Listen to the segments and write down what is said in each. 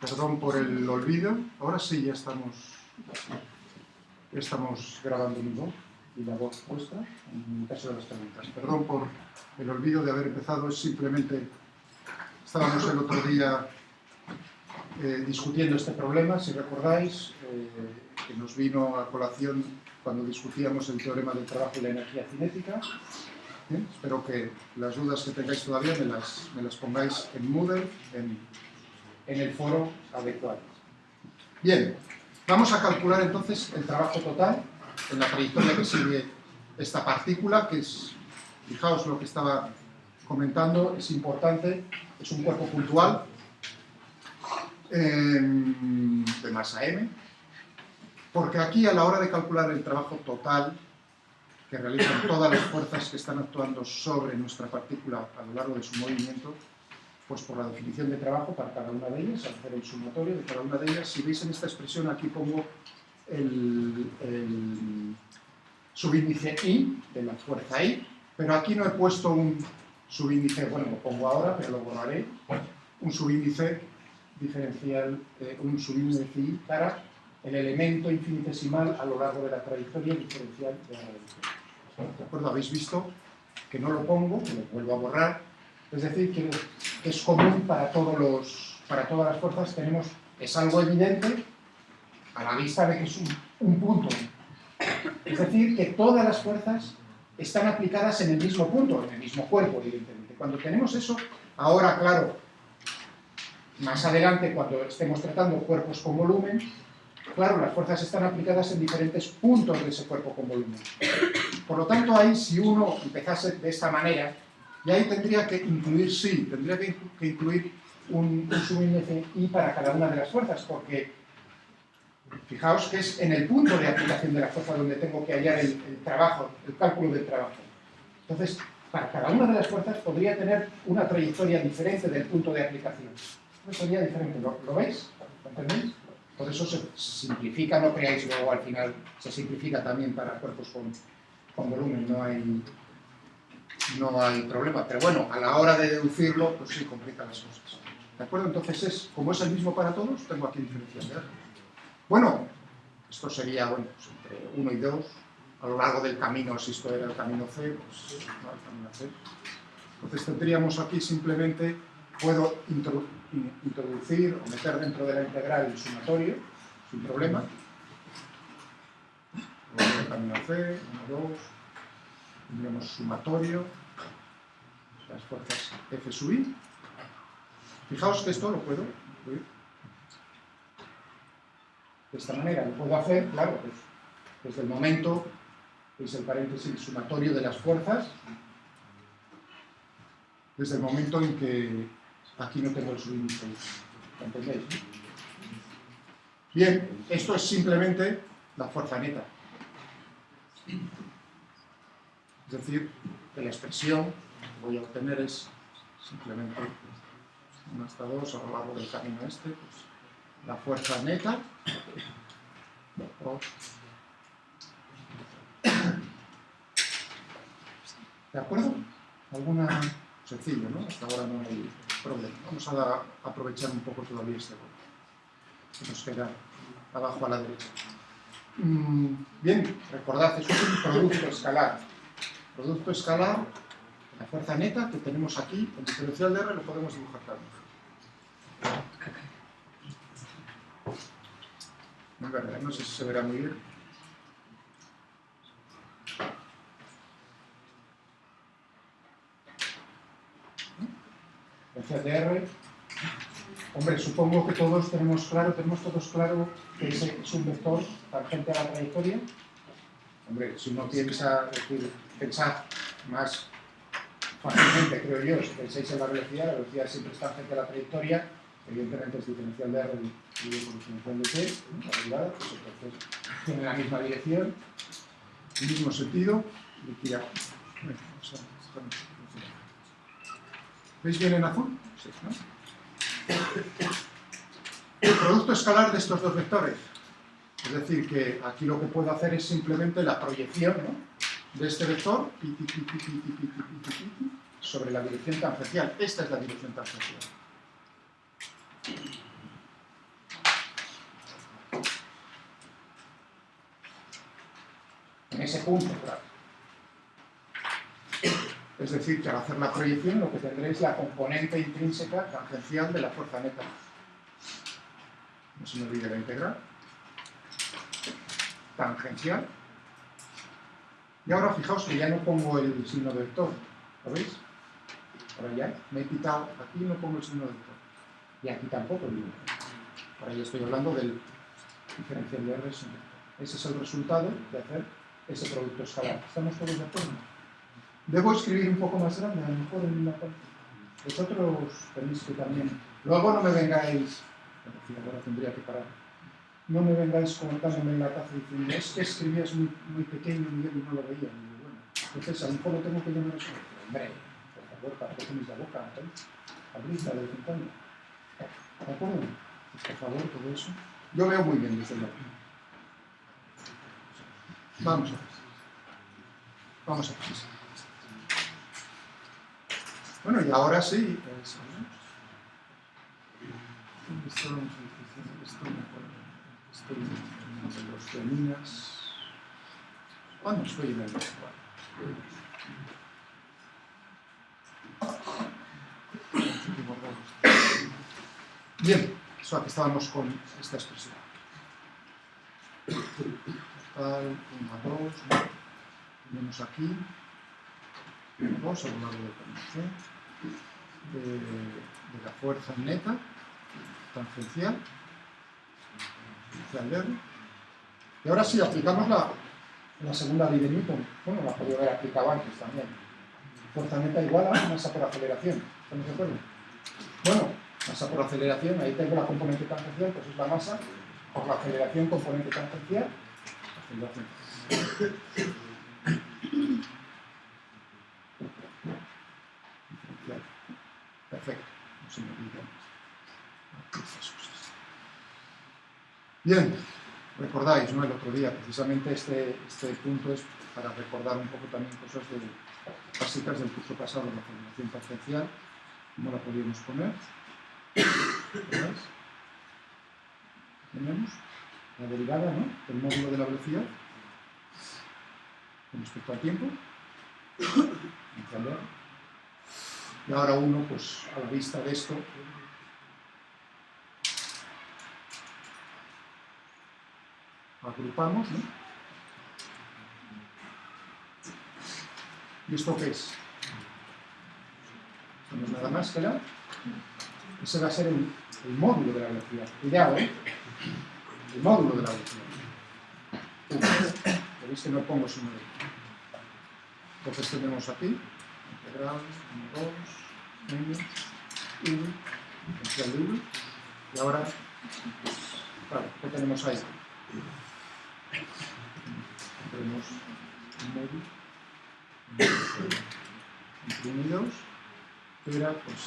Perdón por el olvido. Ahora sí, ya estamos grabando mi voz y la voz vuestra, en el caso de las preguntas. Perdón por el olvido de haber empezado. Es simplemente, estábamos el otro día discutiendo este problema, si recordáis, que nos vino a colación cuando discutíamos el teorema del trabajo y la energía cinética. Espero que las dudas que tengáis todavía me las pongáis en Moodle, en el foro adecuado. Bien, vamos a calcular entonces el trabajo total en la trayectoria que sigue esta partícula, que es, fijaos lo que estaba comentando, es importante, es un cuerpo puntual de masa m, porque aquí a la hora de calcular el trabajo total que realizan todas las fuerzas que están actuando sobre nuestra partícula a lo largo de su movimiento, pues por la definición de trabajo para cada una de ellas, al hacer el sumatorio de cada una de ellas, si veis en esta expresión aquí pongo el subíndice I de la fuerza I, pero aquí no he puesto un subíndice, bueno, lo pongo ahora, pero lo borraré, un subíndice diferencial, un subíndice I para el elemento infinitesimal a lo largo de la trayectoria diferencial de la trayectoria. ¿De acuerdo? Habéis visto que no lo pongo, que lo vuelvo a borrar, es decir, que es común para todas las fuerzas, es algo evidente a la vista de que es un punto. Es decir, que todas las fuerzas están aplicadas en el mismo punto, en el mismo cuerpo, evidentemente. Cuando tenemos eso, ahora, claro, más adelante, cuando estemos tratando cuerpos con volumen, claro, las fuerzas están aplicadas en diferentes puntos de ese cuerpo con volumen. Por lo tanto, ahí, si uno empezase de esta manera, y ahí tendría que incluir, tendría que incluir un subíndice I para cada una de las fuerzas, porque fijaos que es en el punto de aplicación de la fuerza donde tengo que hallar el trabajo, el cálculo del trabajo. Entonces, para cada una de las fuerzas podría tener una trayectoria diferente del punto de aplicación. Sería diferente, ¿lo veis? ¿Lo entendéis? Por eso se simplifica, no creáis luego al final, se simplifica también para cuerpos con volumen, no hay problema. Pero bueno, a la hora de deducirlo, pues sí, complica las cosas. ¿De acuerdo? Entonces, como es el mismo para todos, tengo aquí diferencial de R. Bueno, esto sería, bueno, pues entre 1 y 2, a lo largo del camino, si esto era el camino C, pues no, el camino C. Entonces tendríamos aquí simplemente, puedo introducir o meter dentro de la integral el sumatorio, sin problema. Luego el camino C, 1, 2, tendríamos sumatorio, las fuerzas F sub I. Fijaos que esto lo puedo incluir de esta manera. Lo puedo hacer, claro, pues, desde el momento, es el paréntesis sumatorio de las fuerzas, desde el momento en que aquí no tengo el subíndice. ¿Entendéis? Bien, esto es simplemente la fuerza neta. Es decir, que la expresión que voy a obtener es simplemente 1 hasta 2 a lo largo del camino este, pues, la fuerza neta. ¿De acuerdo? ¿Alguna? Sencillo, ¿no? Hasta ahora no hay problema. Vamos a aprovechar un poco todavía este bloque que nos queda abajo a la derecha. Bien, recordad, eso es un producto escalar. Producto escalar, la fuerza neta que tenemos aquí, el diferencial de R lo podemos dibujar también. No sé si se verá muy bien. Diferencial de R. Hombre, supongo que todos tenemos claro que ese es un vector tangente a la trayectoria. Hombre, si uno piensa, es decir, pensad más fácilmente, creo yo, si pensáis en la velocidad siempre es tangente a la trayectoria, evidentemente es diferencial de R dividido por diferencial de T, la derivada, pues entonces tiene la misma dirección, el mismo sentido, liquidar. ¿Veis bien en azul? Sí, ¿no? El producto escalar de estos dos vectores. Es decir, que aquí lo que puedo hacer es simplemente la proyección, ¿no?, de este vector sobre la dirección tangencial. Esta es la dirección tangencial. ese punto, claro. Es decir, que al hacer la proyección lo que tendréis es la componente intrínseca tangencial de la fuerza neta. No se me olvide la integral. Tangencial. Y ahora fijaos que ya no pongo el signo de vector. ¿Lo veis? Ahora ya me he quitado, aquí no pongo el signo de vector. Y aquí tampoco. Ahora ya estoy hablando del diferencial de R sin vector. Ese es el resultado de hacer ese producto escalar. ¿Estamos todos de acuerdo? Debo escribir un poco más grande, a lo mejor en una parte. Vosotros tenéis que también... Luego no me vengáis... Ahora tendría que parar. No me vengáis comentándome en la taza diciendo es que escribías muy pequeño, Miguel, y no lo veía. Y bueno, entonces a lo mejor lo tengo que llamar eso. Pero, hombre, por favor, ¿para qué tenéis la boca? Abridla de vez en cuando. ¿De acuerdo? Pues, por favor, todo eso. Yo veo muy bien desde luego. Vamos a ver. Vamos a ver. Bueno, y ahora sí. Estoy en los feminas. ¿Cuándo estoy en el visual? Bien, eso aquí estábamos con esta expresión. Total, 1 a 2, tenemos aquí 2 a lo largo del camino de la fuerza neta tangencial de R. Y ahora sí, aplicamos la segunda ley de Newton. Bueno, la podía haber aplicado antes también. Fuerza neta igual a masa por aceleración. ¿Estamos de acuerdo? Bueno, masa por aceleración, ahí tengo la componente tangencial, pues es la masa por la aceleración componente tangencial. Aceleración. Perfecto. No se me olvida. Bien, recordáis, ¿no? El otro día, precisamente este punto es para recordar un poco también cosas básicas del curso pasado, la formulación tangencial, cómo la podíamos poner. ¿Veis? Tenemos la derivada, ¿no? El módulo de la velocidad con respecto al tiempo. Y ahora uno, pues a la vista de esto, agrupamos, ¿no? ¿Y esto qué es? Esto no es nada más que ese va a ser el módulo de la velocidad. Cuidado, ¿eh? El módulo de la velocidad. Veis que no pongo su número. Entonces tenemos aquí integral 1, 2, menos 1, diferencial de 1. Y ahora, claro, ¿qué tenemos ahí? Tenemos un módulo entre 1 y 2, que era pues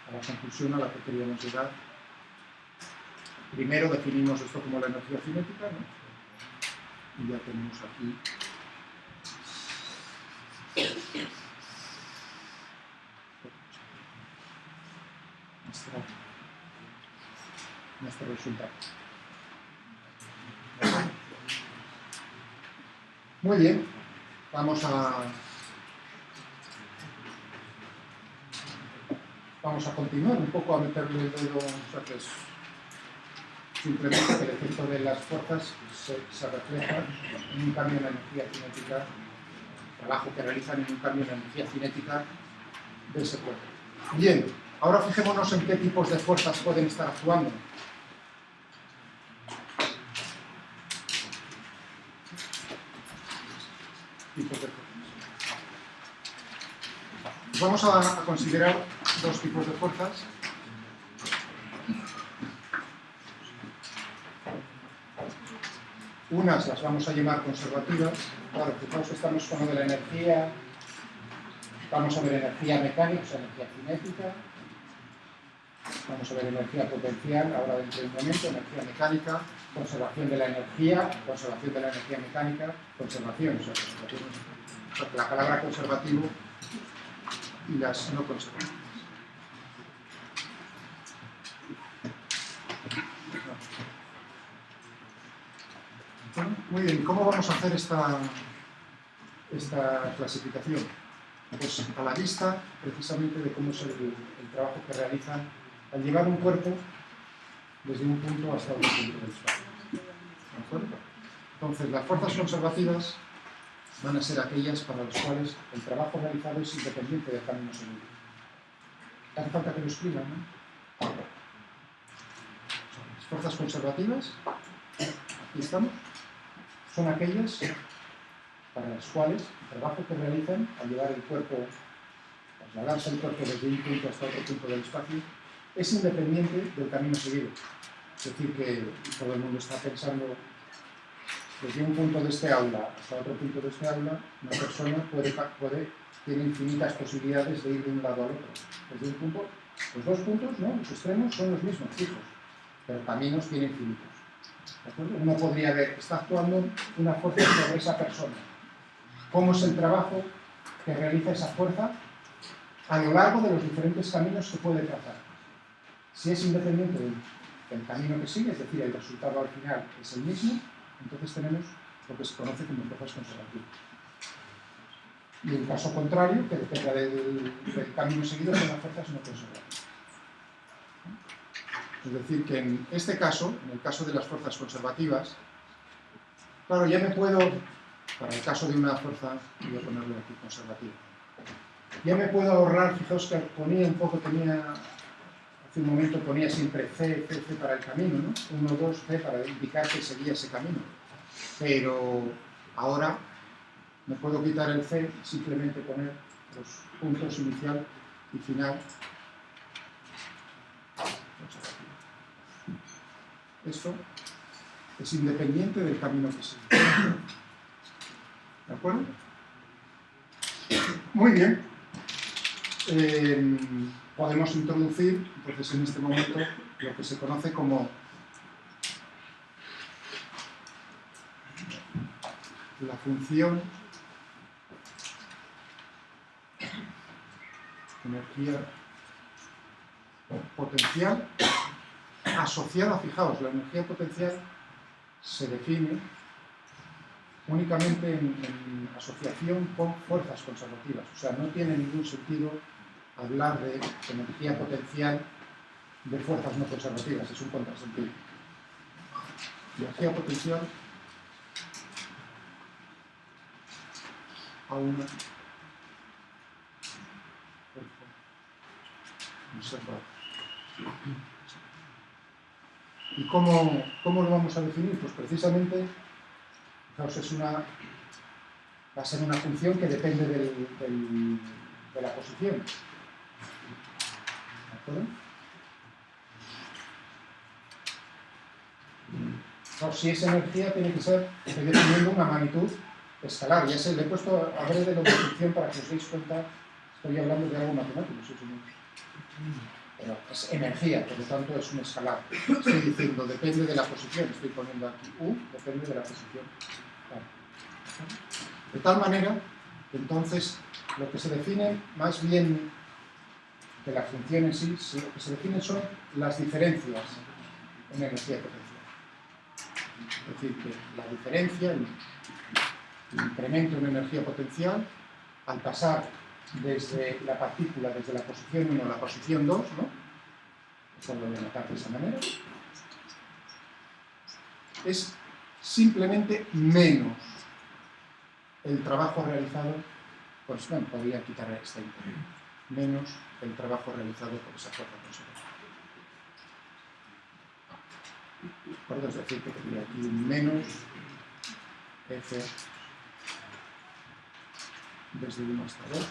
a la conclusión a la que queríamos llegar. Primero definimos esto como la energía cinética, ¿no? Y ya tenemos aquí nuestro resultado. Muy bien, vamos a continuar un poco a meterle el dedo, o sea, que es simplemente que el efecto de las fuerzas se refleja en un cambio en la energía cinética, el trabajo que realizan en un cambio en la energía cinética de ese cuerpo. Bien, ahora fijémonos en qué tipos de fuerzas pueden estar actuando. Tipos de fuerzas. Pues vamos a considerar dos tipos de fuerzas. Unas las vamos a llamar conservativas. Claro, fijaos que estamos con lo de la energía. Vamos a ver energía mecánica, o sea, energía cinética. Vamos a ver energía potencial, ahora dentro de un momento, energía mecánica, conservación de la energía mecánica, conservación, o sea, la palabra conservativo y las no conservativas. Muy bien, ¿cómo vamos a hacer esta esta clasificación? Pues a la vista, precisamente, de cómo es el trabajo que realizan al llevar un cuerpo desde un punto hasta otro punto del espacio. ¿De acuerdo? Entonces, las fuerzas conservativas van a ser aquellas para las cuales el trabajo realizado es independiente del camino seguido. Hace falta que lo escriban, ¿no? Las fuerzas conservativas, aquí estamos, son aquellas para las cuales el trabajo que realizan al llevar el cuerpo, trasladarse el cuerpo desde un punto hasta otro punto del espacio, es independiente del camino seguido. Es decir, que todo el mundo está pensando, desde un punto de este aula hasta otro punto de este aula, una persona tiene infinitas posibilidades de ir de un lado al otro. Desde un punto, los dos puntos, ¿no? Los extremos son los mismos, fijos, pero caminos tiene infinitos. ¿De acuerdo? Uno podría ver, está actuando una fuerza sobre esa persona. ¿Cómo es el trabajo que realiza esa fuerza a lo largo de los diferentes caminos que puede trazar? Si es independiente del camino que sigue, es decir, el resultado al final es el mismo, entonces tenemos lo que se conoce como fuerzas conservativas. Y en caso contrario, que dependa del camino seguido, son las fuerzas no conservativas. Es decir, que en este caso, en el caso de las fuerzas conservativas, claro, ya me puedo, para el caso de una fuerza, voy a ponerle aquí conservativa, ya me puedo ahorrar, fijaos que ponía un poco, hace un momento ponía siempre C para el camino, ¿no? 1, 2, C para indicar que seguía ese camino. Pero ahora me puedo quitar el C y simplemente poner los puntos inicial y final. Esto es independiente del camino que sigue. ¿De acuerdo? Muy bien. Podemos introducir, entonces, en este momento, lo que se conoce como la función energía potencial asociada. Fijaos, la energía potencial se define únicamente en asociación con fuerzas conservativas. O sea, no tiene ningún sentido hablar de energía potencial de fuerzas no conservativas, es un contrasentido. Energía potencial a una fuerza conservadora. ¿Y cómo lo vamos a definir? Pues precisamente, fijaos, va a ser una función que depende de la posición. ¿De acuerdo? No, si es energía, tiene que ser, estoy definiendo una magnitud escalar. Ya sé, le he puesto a breve de función para que os deis cuenta, estoy hablando de algo matemático, sí, señor. Pero es energía, por lo tanto es un escalar. Estoy diciendo, depende de la posición, estoy poniendo aquí U, depende de la posición. Vale. De tal manera que entonces lo que se define más bien de la función en sí, lo que se definen son las diferencias en energía potencial. Es decir, que la diferencia, el incremento en energía potencial, al pasar desde la partícula, desde la posición 1 a la posición 2, ¿no? Eso lo voy a notar de esa manera, es simplemente menos el trabajo realizado, pues bueno, podría quitar esta interna, menos el trabajo realizado por esa fuerza conservadora. Es decir, que tendría aquí un menos F desde 1 hasta 2.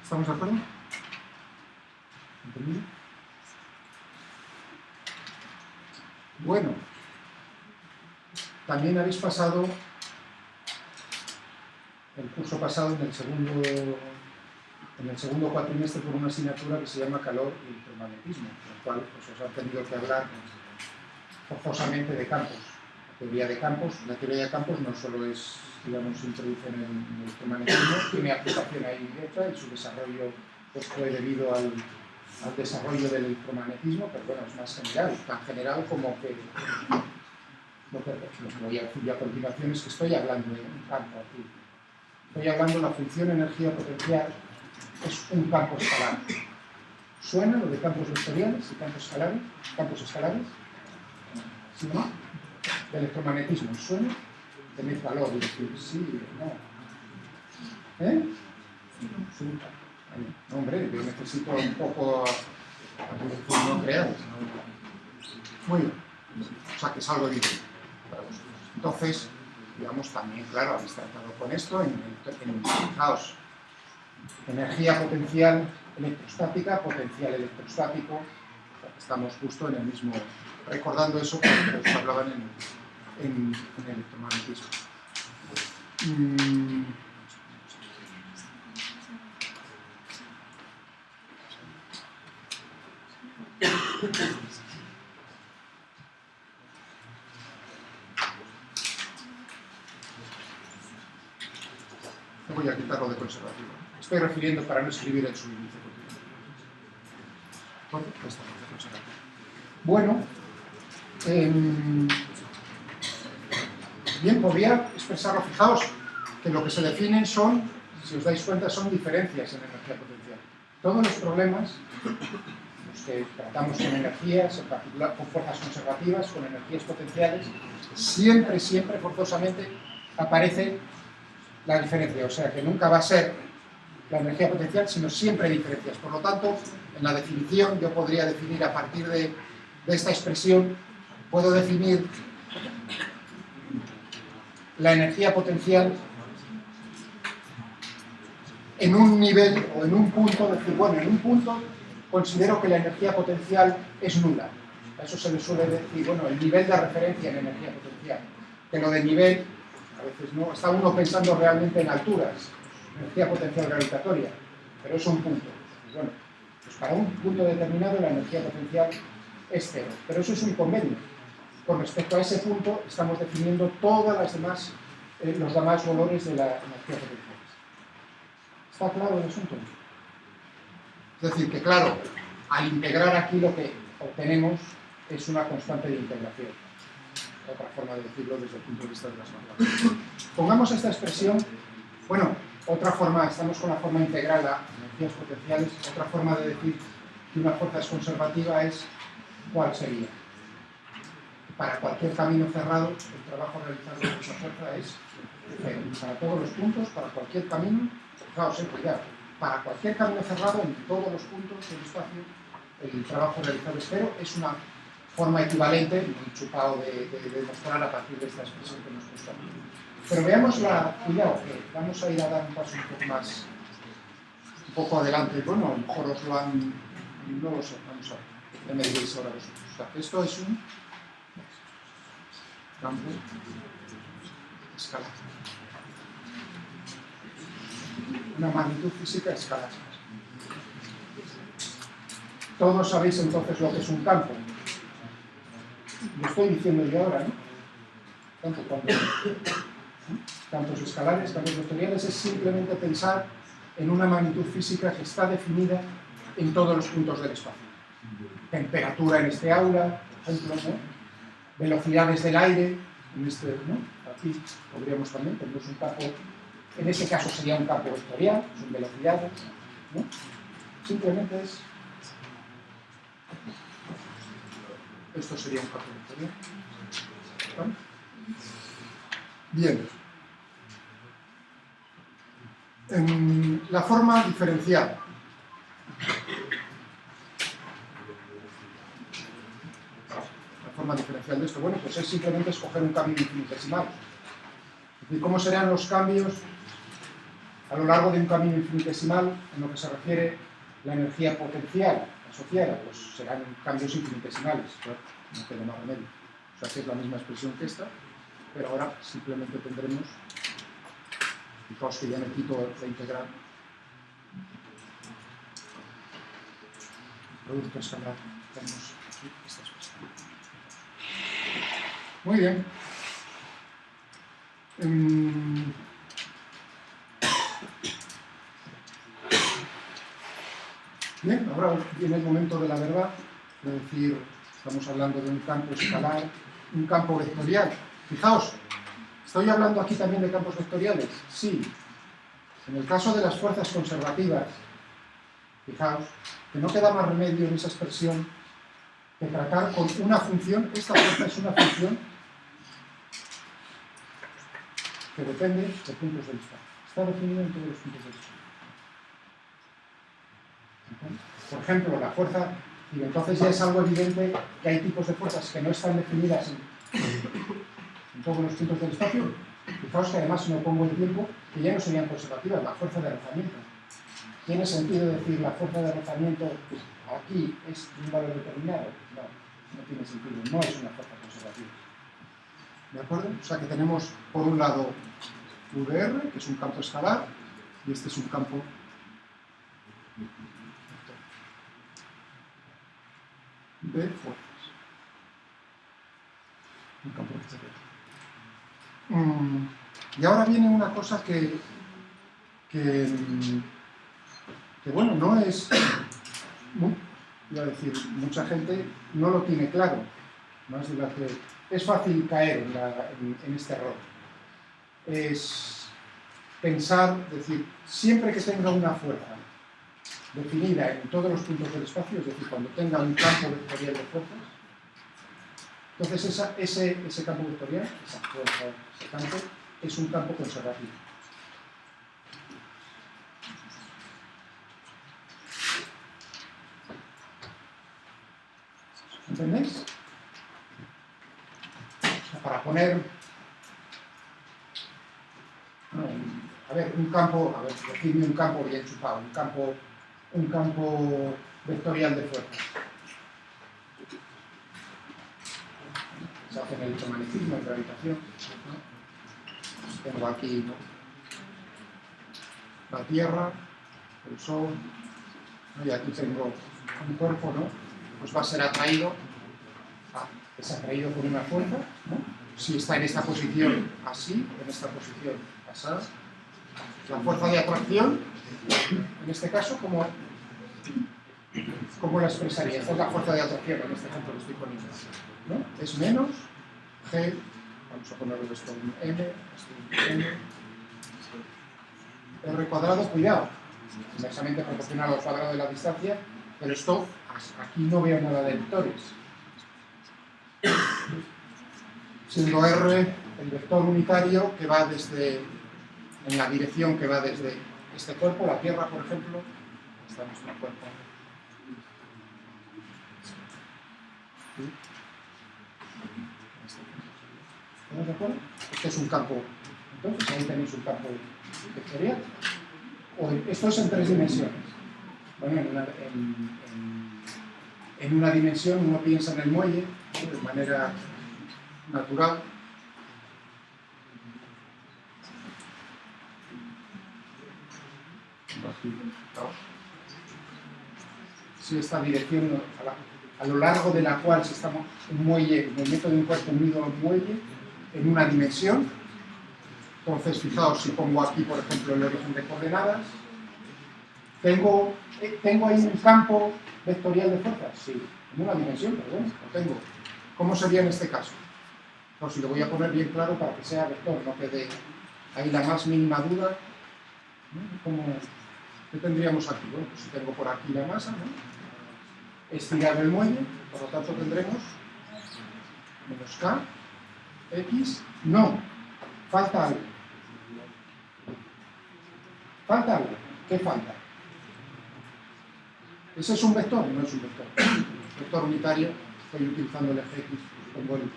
¿Estamos de acuerdo? ¿Entendido? Bueno, también habéis pasado el curso pasado en el segundo cuatrimestre por una asignatura que se llama calor y electromagnetismo, en el cual pues, os han tenido que hablar forzosamente de campos. La teoría de campos no solo es, digamos, introducción en el electromagnetismo, tiene aplicación ahí directa y su desarrollo pues, fue debido al desarrollo del electromagnetismo, pero bueno, es más general, tan general como que Lo que voy a decir yo a continuación es que estoy hablando de un campo aquí. Estoy hablando de la función energía potencial, es un campo escalar. ¿Suena lo de campos vectoriales y campos escalares? ¿Campos escalares? ¿Sí o no? De electromagnetismo, ¿suena? Tenéis valor y decir sí o no. ¿Eh? Sí. No, hombre, yo necesito un poco no creáis. Muy bien. O sea, que es algo diferente para vosotros. Entonces, digamos, también, claro, habéis tratado con esto fijaos, energía potencial electrostática, potencial electrostático. O sea, estamos justo en el mismo, recordando eso que os hablaban en electromagnetismo. Voy a quitarlo de conservativo. Estoy refiriendo para no escribir el subíndice continuo. Esta parte conservativa. Bueno, bien, podría expresarlo. Fijaos que lo que se definen son, si os dais cuenta, son diferencias en energía potencial. Todos los problemas, los que tratamos con energías, en particular con fuerzas conservativas, con energías potenciales, siempre, forzosamente, aparece la diferencia. O sea, que nunca va a ser la energía potencial, sino siempre hay diferencias. Por lo tanto, en la definición yo podría definir a partir de esta expresión, puedo definir la energía potencial en un nivel o en un punto, decir, bueno, en un punto considero que la energía potencial es nula. A eso se le suele decir, bueno, el nivel de referencia en energía potencial. Que lo de nivel, a veces no, está uno pensando realmente en alturas, energía potencial gravitatoria, pero es un punto. Bueno, pues para un punto determinado la energía potencial es cero, pero eso es un convenio. Con respecto a ese punto estamos definiendo todas las demás, los demás valores de la energía potencial. ¿Está claro el asunto? Es decir, que claro, al integrar aquí lo que obtenemos es una constante de integración. Otra forma de decirlo desde el punto de vista de las matemáticas. Pongamos esta expresión, bueno, otra forma, estamos con la forma integral a energías potenciales, otra forma de decir que una fuerza es conservativa es, ¿cuál sería? Para cualquier camino cerrado, el trabajo realizado con esa fuerza es cero. Para todos los puntos, para cualquier camino, fijaos, cuidado, para cualquier camino cerrado, en todos los puntos del espacio, el trabajo realizado es cero. Es una forma equivalente, muy chupado de demostrar a partir de esta expresión que nos gusta. Pero veamos cuidado, que vamos a ir a dar un paso un poco adelante. Bueno, a lo mejor os lo han, no lo sé, vamos a ver, ya me diréis ahora vosotros. O sea, esto es un campo escalar. Una magnitud física escalar. Todos sabéis entonces lo que es un campo. Lo estoy diciendo yo ahora, ¿no? Campos escalares, campos vectoriales, es simplemente pensar en una magnitud física que está definida en todos los puntos del espacio. Temperatura en este aula, por ejemplo, ¿no? Velocidades del aire, en este, ¿no? Aquí podríamos también, tenemos un campo, en ese caso sería un campo vectorial, son velocidades, ¿no? Simplemente es, esto sería un campo vectorial. ¿Vale? Bien. La forma diferencial. La forma diferencial de esto, bueno, pues es simplemente escoger un cambio infinitesimal. Es decir, ¿cómo serán los cambios a lo largo de un camino infinitesimal en lo que se refiere la energía potencial asociada? Pues serán cambios infinitesimales, claro, no queda más remedio. O sea, que es la misma expresión que esta, pero ahora simplemente tendremos, fijaos que ya me quito la integral, producto escalar, tenemos aquí esta expresión. Muy bien. Bien, ahora viene el momento de la verdad, es decir, estamos hablando de un campo escalar un campo vectorial. Fijaos, ¿estoy hablando aquí también de campos vectoriales? Sí. En el caso de las fuerzas conservativas, fijaos, que no queda más remedio en esa expresión que tratar con una función. Esta fuerza es una función que depende de puntos de vista. Está definida en todos los puntos de vista. Por ejemplo, la fuerza, y entonces ya es algo evidente que hay tipos de fuerzas que no están definidas en todos los puntos del espacio. Fijaos que además, si no pongo el tiempo, que ya no serían conservativas, la fuerza de rozamiento. ¿Tiene sentido decir la fuerza de rozamiento aquí es un valor determinado? No, no tiene sentido, no es una fuerza conservativa. ¿De acuerdo? O sea que tenemos, por un lado, UDR, que es un campo escalar, y este es un campo de fuerzas. Un campo vectorial. Y ahora viene una cosa que bueno, no es, iba a decir, mucha gente no lo tiene claro, más de la que es fácil caer en este error. Es pensar, decir, siempre que tenga una fuerza definida en todos los puntos del espacio, es decir, cuando tenga un campo vectorial de fuerzas, entonces ese campo vectorial, esa fuerza, ese campo, es un campo conservativo. ¿Entendéis? Para poner, a ver, un campo, decidme un campo bien chupado, un campo vectorial de fuerzas. Se hace en el electromagnetismo, en gravitación, ¿no? Tengo aquí, ¿no?, la Tierra, el Sol, ¿no?, y aquí tengo un cuerpo, ¿no?, pues va a ser atraído, es atraído por una fuerza, ¿no?, si está en esta posición así, en esta posición pasada. La fuerza de atracción, en este caso, ¿cómo la expresaría? Esta es la fuerza de atracción, en este ejemplo que estoy poniendo, ¿no? Es menos G, vamos a ponerlo esto en M, esto en M, R cuadrado, cuidado, inversamente proporcional al cuadrado de la distancia, pero esto, aquí no veo nada de vectores. Siendo R el vector unitario que va en la dirección que va desde este cuerpo, la Tierra, por ejemplo, está nuestro cuerpo. ¿Estamos de acuerdo? Este es un campo, entonces ahí tenéis un campo vectorial. Esto es en 3 dimensiones. Bueno, en una dimensión uno piensa en el muelle, ¿no?, de manera natural. Si esta dirección a lo largo de la cual si estamos un muelle, el movimiento de un cuerpo unido a un muelle en una dimensión, entonces fijaos, si pongo aquí por ejemplo el origen de coordenadas, tengo ahí un campo vectorial de fuerzas, sí, en una dimensión, pero bueno, lo tengo. ¿Cómo sería en este caso? Pues si lo voy a poner bien claro para que sea vector, no quede ahí la más mínima duda, ¿no? ¿Qué tendríamos aquí? Bueno, pues si tengo por aquí la masa, ¿no?, estirar el muelle, por lo tanto tendremos menos K, X, no, falta algo. Falta algo. ¿Qué falta? ¿Ese es un vector? No es un vector. Vector unitario, estoy utilizando el eje X, pongo el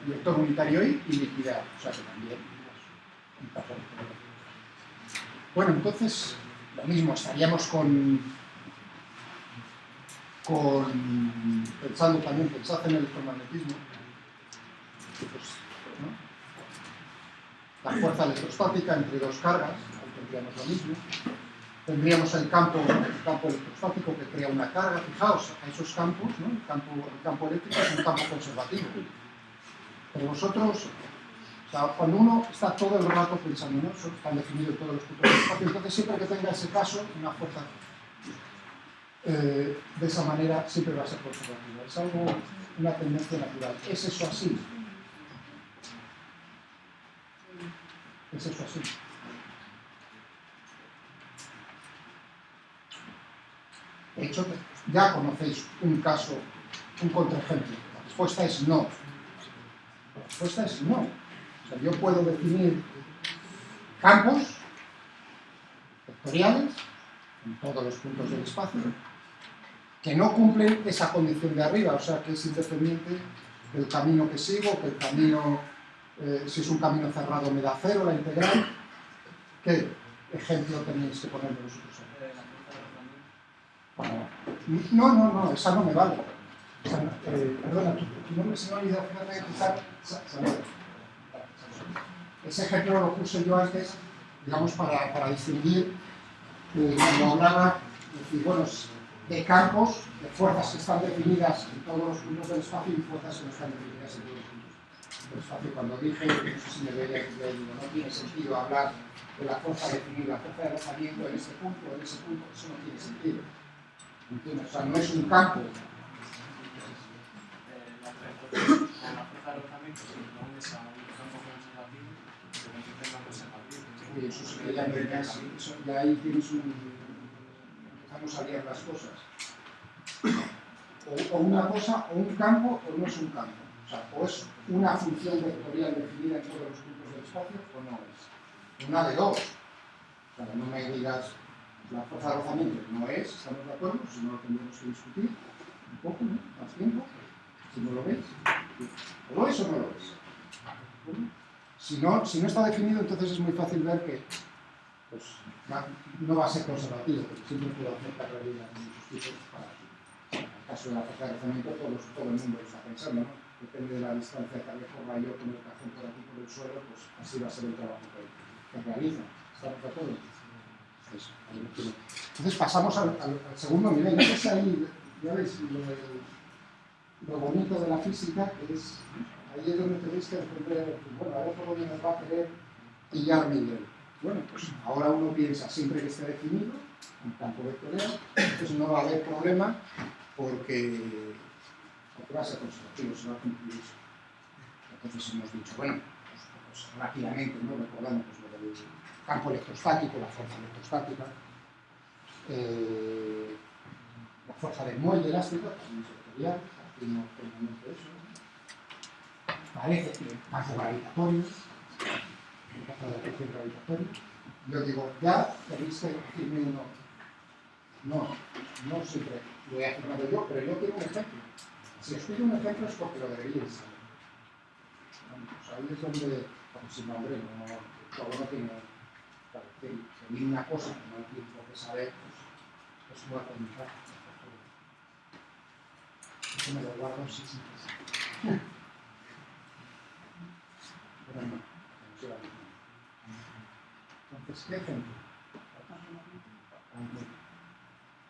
vector unitario Y y liquidar, o sea que también. Bueno, entonces, lo mismo, estaríamos pensad en el electromagnetismo, pues, ¿no?, la fuerza electrostática entre dos cargas, ahí tendríamos lo mismo. Tendríamos el campo electrostático que crea una carga. Fijaos, a esos campos, ¿no?, el campo eléctrico es un campo conservativo. Pero vosotros, o sea, cuando uno está todo el rato pensando, ¿no?, están definidos todos los puntos del espacio, entonces siempre que tenga ese caso, una fuerza de esa manera siempre va a ser conservativa. Es algo, una tendencia natural. ¿Es eso así? Es eso así. De hecho, ya conocéis un caso, un contraejemplo. La respuesta es no. La respuesta es no. O sea, yo puedo definir campos vectoriales en todos los puntos del espacio que no cumplen esa condición de arriba, o sea, que es independiente del camino que sigo, que el camino, si es un camino cerrado me da 0 la integral. ¿Qué ejemplo tenéis que ponerme vosotros? No, esa no me vale. Perdona, tu nombre se me ha olvidado, fíjate de quizá. Ese ejemplo lo puse yo antes, digamos, para distinguir, cuando hablaba, bueno, de campos, de fuerzas que están definidas en todos los puntos del espacio y fuerzas que no están definidas en todos los puntos del espacio. Cuando dije, no sé si me veía que digo, no tiene sentido hablar de la fuerza definida, la fuerza de alojamiento en este punto o en ese punto, eso no tiene sentido. ¿Entiendes? O sea, no es un campo. La fuerza de alojamiento se une a un campo conservativo, pero no tiene una conservativa. Uy, eso sí que ya ahí tienes empezamos a liar las cosas. O una cosa, o un campo, o no es un campo. O sea, o es una función vectorial definida en todos los puntos del espacio, o no es. Una de dos. O sea, no me digas, la fuerza de alojamiento no es, ¿estamos de acuerdo? Si no lo tendremos que discutir un poco, ¿no? Más tiempo. Si no lo veis. ¿O lo es o no lo es? Si no está definido, entonces es muy fácil ver que pues, no va a ser conservativo, porque siempre puedo hacer paralelidad en muchos tipos para en el caso de la fuerza de alojamiento todo el mundo lo está pensando, ¿no? Depende de la distancia que recorra yo con el cajón por aquí por el suelo, pues así va a ser el trabajo que realiza. ¿Estamos de acuerdo? Entonces pasamos al segundo nivel. No sé si ahí, ya veis, lo bonito de la física, que es, ahí es donde tenéis que entender, bueno, a ver por dónde nos va a querer pillar Miguel. Bueno, pues ahora uno piensa, siempre que esté definido, un campo vectorial, pues no va a haber problema porque va a ser conservativo, se va a cumplir eso. Entonces hemos dicho, bueno, pues rápidamente, ¿no? Recordando pues, lo del campo electrostático, la fuerza electrostática, la fuerza del muelle elástico, también es vectorial, aquí no tenemos eso. Parece que el campo gravitatorio, el campo de atracción gravitatoria. Yo digo, ya tenéis que decirme uno. No siempre lo he afirmado yo, pero yo quiero un ejemplo. Si os pido un ejemplo es porque lo deberíais saber. Pues ahí es donde, como si no, hombre, todo no tiene, claro, que pedir una cosa que no hay tiempo que saber, pues es muy complicado. Eso me lo guardo, sí. Pero no se va a decir. Entonces, ¿qué ejemplo?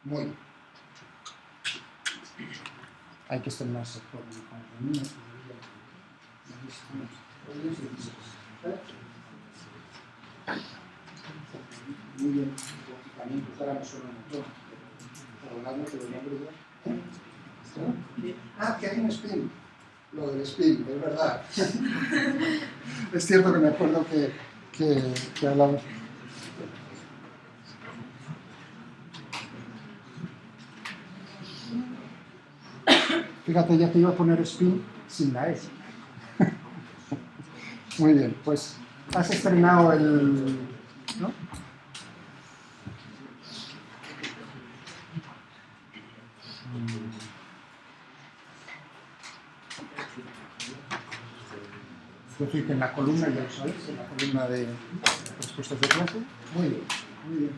Muy bien. Hay que estrenarse por mi compañía. Muy bien. También ahora me suena un montón. Perdonadme que lo nombre ya. Que hay un spin. Lo del spin, es verdad. Es cierto que me acuerdo que hablamos. Fíjate, ya te iba a poner spin sin la S. Muy bien, pues has estrenado el... ¿no? Es decir, que en la columna, ya lo sabéis, en la columna de respuestas de clase. Muy bien, muy bien.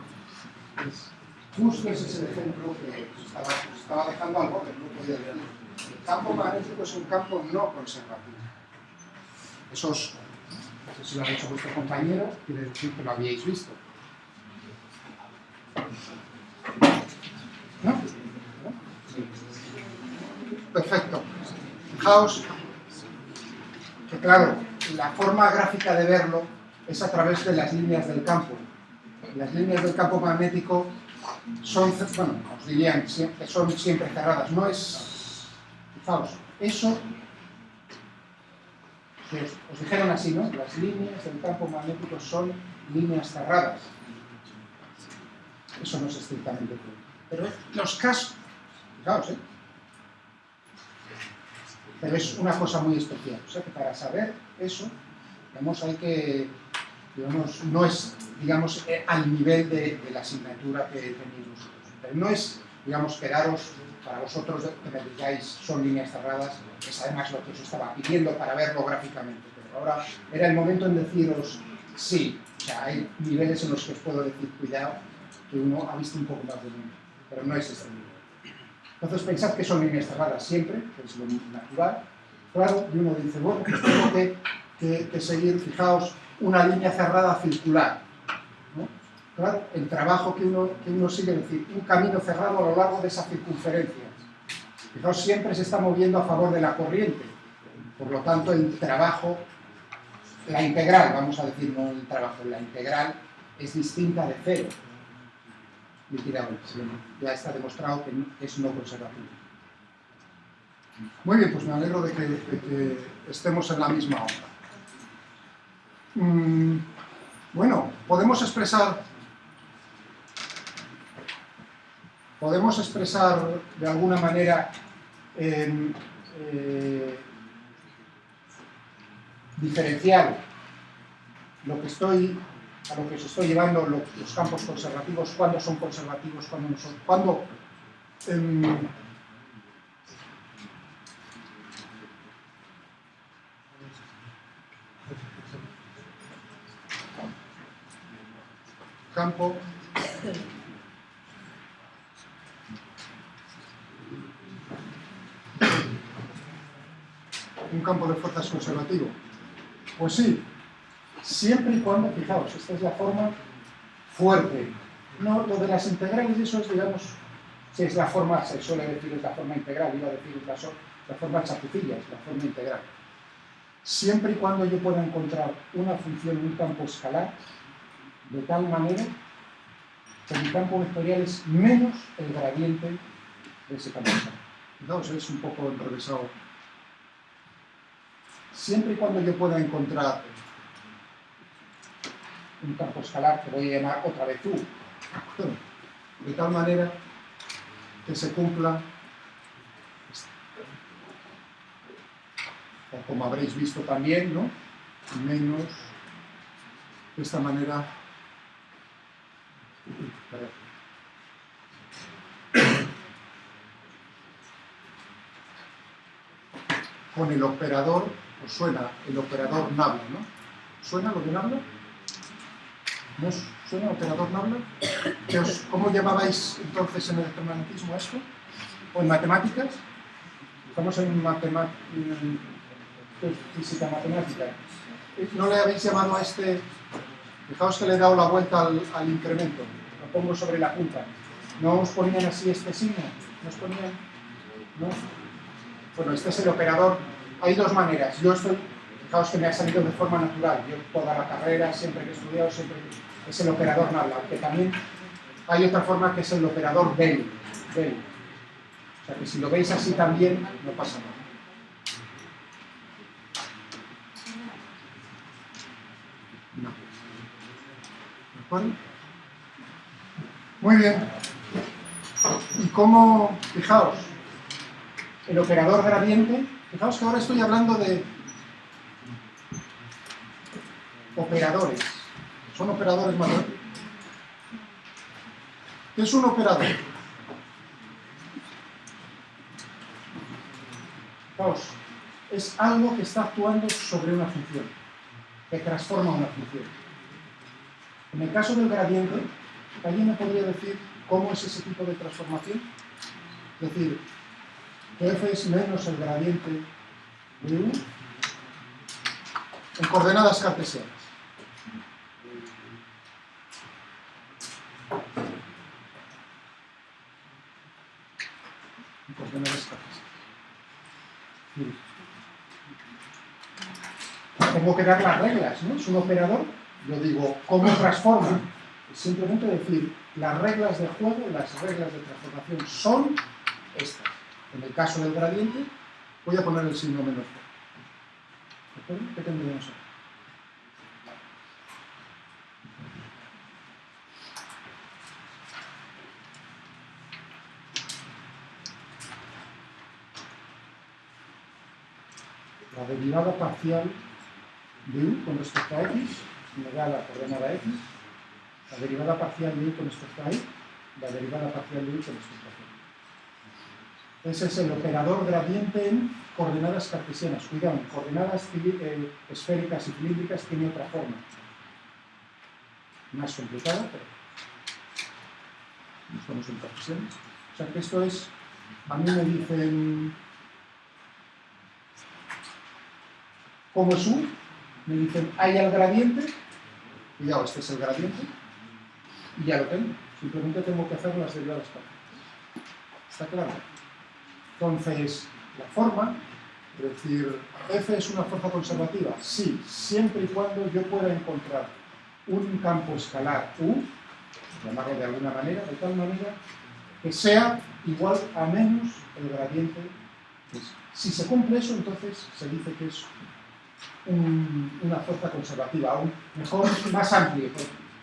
Pues, justo ese es el ejemplo que estaba dejando al borde, no podía decir. El campo magnético es un campo no conservativo. Eso no sé si lo ha dicho vuestro compañero, quiere decir que lo habíais visto. ¿No? Sí. Perfecto. Fijaos que, claro, la forma gráfica de verlo es a través de las líneas del campo. Las líneas del campo magnético son, bueno, os dirían que son siempre cerradas. No es, fijaos, eso que os dijeron así, ¿no? Las líneas del campo magnético son líneas cerradas. Eso no es estrictamente cierto. Pero los casos, fijaos, pero es una cosa muy especial. O sea que para saber eso, digamos, hay que, digamos, no es, digamos, al nivel de la asignatura que tenéis vosotros. Pero no es, digamos, quedaros, para vosotros que me digáis son líneas cerradas, es además lo que os estaba pidiendo para verlo gráficamente. Pero ahora era el momento en deciros sí. O sea, hay niveles en los que os puedo decir, cuidado, que uno ha visto un poco más de mundo, pero no es este nivel. Entonces pensad que son líneas cerradas siempre, que es lo natural. Claro, y uno dice, bueno, pues tengo que seguir, fijaos, una línea cerrada circular, ¿no? Claro, el trabajo que uno sigue, es decir, un camino cerrado a lo largo de esa circunferencia. Fijaos, siempre se está moviendo a favor de la corriente. Por lo tanto, el trabajo, la integral, vamos a decir, no el trabajo, la integral es distinta de cero. Liquidable, ya está demostrado que es no conservativo. Muy bien, pues me alegro de que estemos en la misma onda. Bueno, podemos expresar de alguna manera diferencial a lo que os estoy llevando los campos conservativos, cuándo son conservativos, cuándo no son, cuándo campo un campo de fuerzas conservativo. Pues sí, siempre y cuando, fijaos, esta es la forma fuerte. No, lo de las integrales, eso es, digamos, si es la forma, se suele decir, es la forma integral, iba a decir la forma chapucilla, es la forma integral. Siempre y cuando yo pueda encontrar una función en un campo escalar, de tal manera que mi campo vectorial es menos el gradiente de ese campo escalar. Fijaos, es un poco enrevesado. Siempre y cuando yo pueda encontrar un campo escalar que voy a llamar otra vez U, de tal manera que se cumpla, o como habréis visto también, ¿no? Menos, de esta manera, con el operador, os suena el operador Nabla, ¿no? ¿Suena lo de Nabla? ¿No os suena el operador Nabla? ¿Cómo llamabais entonces en el electromagnetismo esto? ¿O en matemáticas? Estamos en física matemática. ¿No le habéis llamado a este? Fijaos que le he dado la vuelta al incremento. Lo pongo sobre la punta. ¿No os ponían así este signo? ¿No os ponían? ¿No? Bueno, este es el operador. Hay dos maneras. Fijaos que me ha salido de forma natural. Yo toda la carrera, siempre que he estudiado, siempre es el operador Nabla. Aunque también hay otra forma que es el operador Bell. O sea que si lo veis así también, no pasa nada. No. ¿De acuerdo? Muy bien. Y cómo, fijaos, el operador gradiente, fijaos que ahora estoy hablando de operadores. Son operadores matemáticos. ¿Qué es un operador? Fijaos, es algo que está actuando sobre una función, que transforma una función. En el caso del gradiente, ¿alguien me podría decir cómo es ese tipo de transformación? Es decir, que f es menos el gradiente de u en coordenadas cartesianas. En coordenadas cartesianas. Tengo que dar las reglas, ¿no? Es un operador. Yo digo, ¿cómo transforma? Es simplemente decir, las reglas de juego, las reglas de transformación son estas. En el caso del gradiente, voy a poner el signo menos. ¿De ¿De acuerdo? ¿Qué tendríamos aquí? La derivada parcial de u con respecto a x me da la coordenada x, la derivada parcial de u con respecto a y, la derivada parcial de u con respecto a z. Ese es el operador gradiente en coordenadas cartesianas. Cuidado, en coordenadas esféricas y cilíndricas tiene otra forma. Más complicada, pero no estamos en cartesianas. O sea que esto es, a mí me dicen, ¿cómo es u? Me dicen, hay el gradiente, cuidado, este es el gradiente, y ya lo tengo. Simplemente tengo que hacer las derivadas parciales. ¿Está claro? Entonces, la forma, es decir, F es una fuerza conservativa, sí, siempre y cuando yo pueda encontrar un campo escalar U, llamarlo de alguna manera, de tal manera que sea igual a menos el gradiente. Si se cumple eso, entonces se dice que es una fuerza conservativa, aún mejor, más amplio.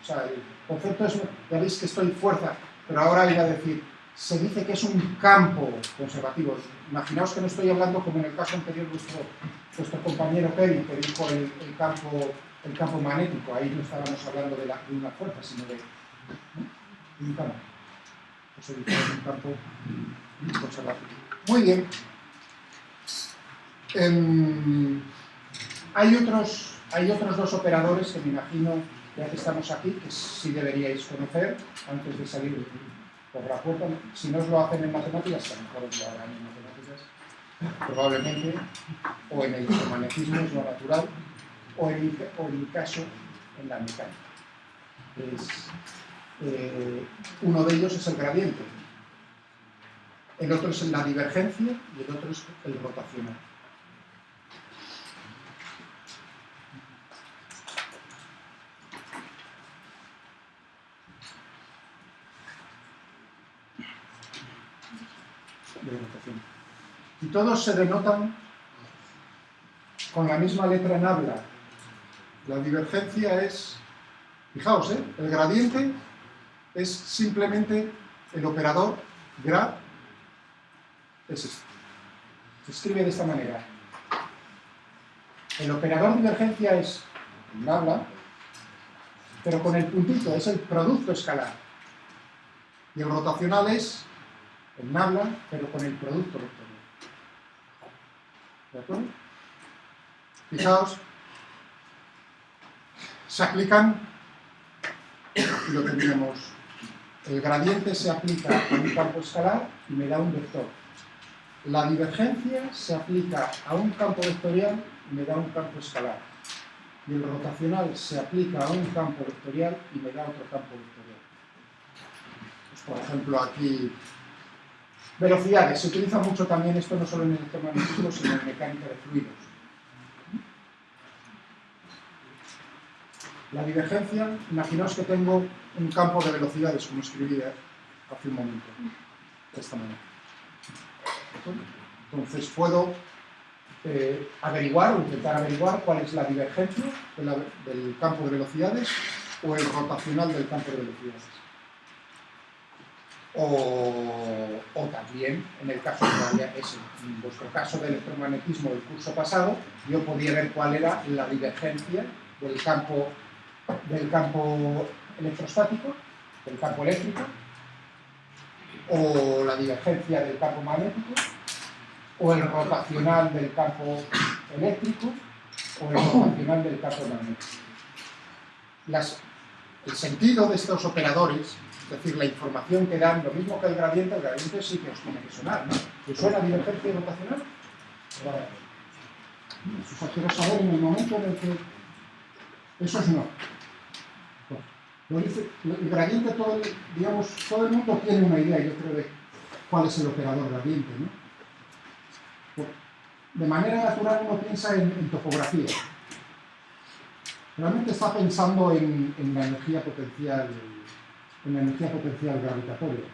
O sea, el concepto es, ya veis que estoy fuerza, pero ahora voy a decir, se dice que es un campo conservativo. Imaginaos que no estoy hablando como en el caso anterior vuestro compañero Kevin, que dijo el campo magnético. Ahí no estábamos hablando de una fuerza, sino de un campo. Pues se dice que es un campo conservativo. Muy bien. Hay otros dos operadores que me imagino, ya que estamos aquí, que sí deberíais conocer antes de salir por la puerta. Si no os lo hacen en matemáticas, a lo mejor os lo harán en matemáticas, probablemente, o en el electromagnetismo, es lo natural, o en mi caso, en la mecánica. Uno de ellos es el gradiente, el otro es la divergencia y el otro es el rotacional. De rotación. Y todos se denotan con la misma letra en habla. La divergencia es, fijaos, el gradiente es simplemente el operador gra, es este. Se escribe de esta manera. El operador divergencia es en habla, pero con el puntito, es el producto escalar. Y el rotacional es en habla, pero con el producto vectorial. ¿De acuerdo? Fijaos, se aplican lo que tenemos. El gradiente se aplica a un campo escalar y me da un vector. La divergencia se aplica a un campo vectorial y me da un campo escalar. Y el rotacional se aplica a un campo vectorial y me da otro campo vectorial. Pues, por ejemplo, aquí, velocidades. Se utiliza mucho también esto, no solo en el electromagnetismo, sino en mecánica de fluidos. La divergencia, imaginaos que tengo un campo de velocidades, como escribí hace un momento, de esta manera. Entonces puedo averiguar o intentar averiguar cuál es la divergencia del campo de velocidades o el rotacional del campo de velocidades. O también, en el caso en vuestro caso de electromagnetismo del curso pasado, yo podía ver cuál era la divergencia del campo electrostático, del campo eléctrico, o la divergencia del campo magnético, o el rotacional del campo eléctrico, o el rotacional del campo magnético. El sentido de estos operadores, es decir, la información que dan, lo mismo que el gradiente sí que os tiene que sonar, ¿no? ¿Os suena divergencia y rotacional? Eso quiero saber en el momento en el que... Eso es no. El gradiente, todo el mundo tiene una idea, yo creo, de cuál es el operador gradiente, ¿no? De manera natural uno piensa en topografía. Realmente está pensando en la energía potencial, gravitatoria.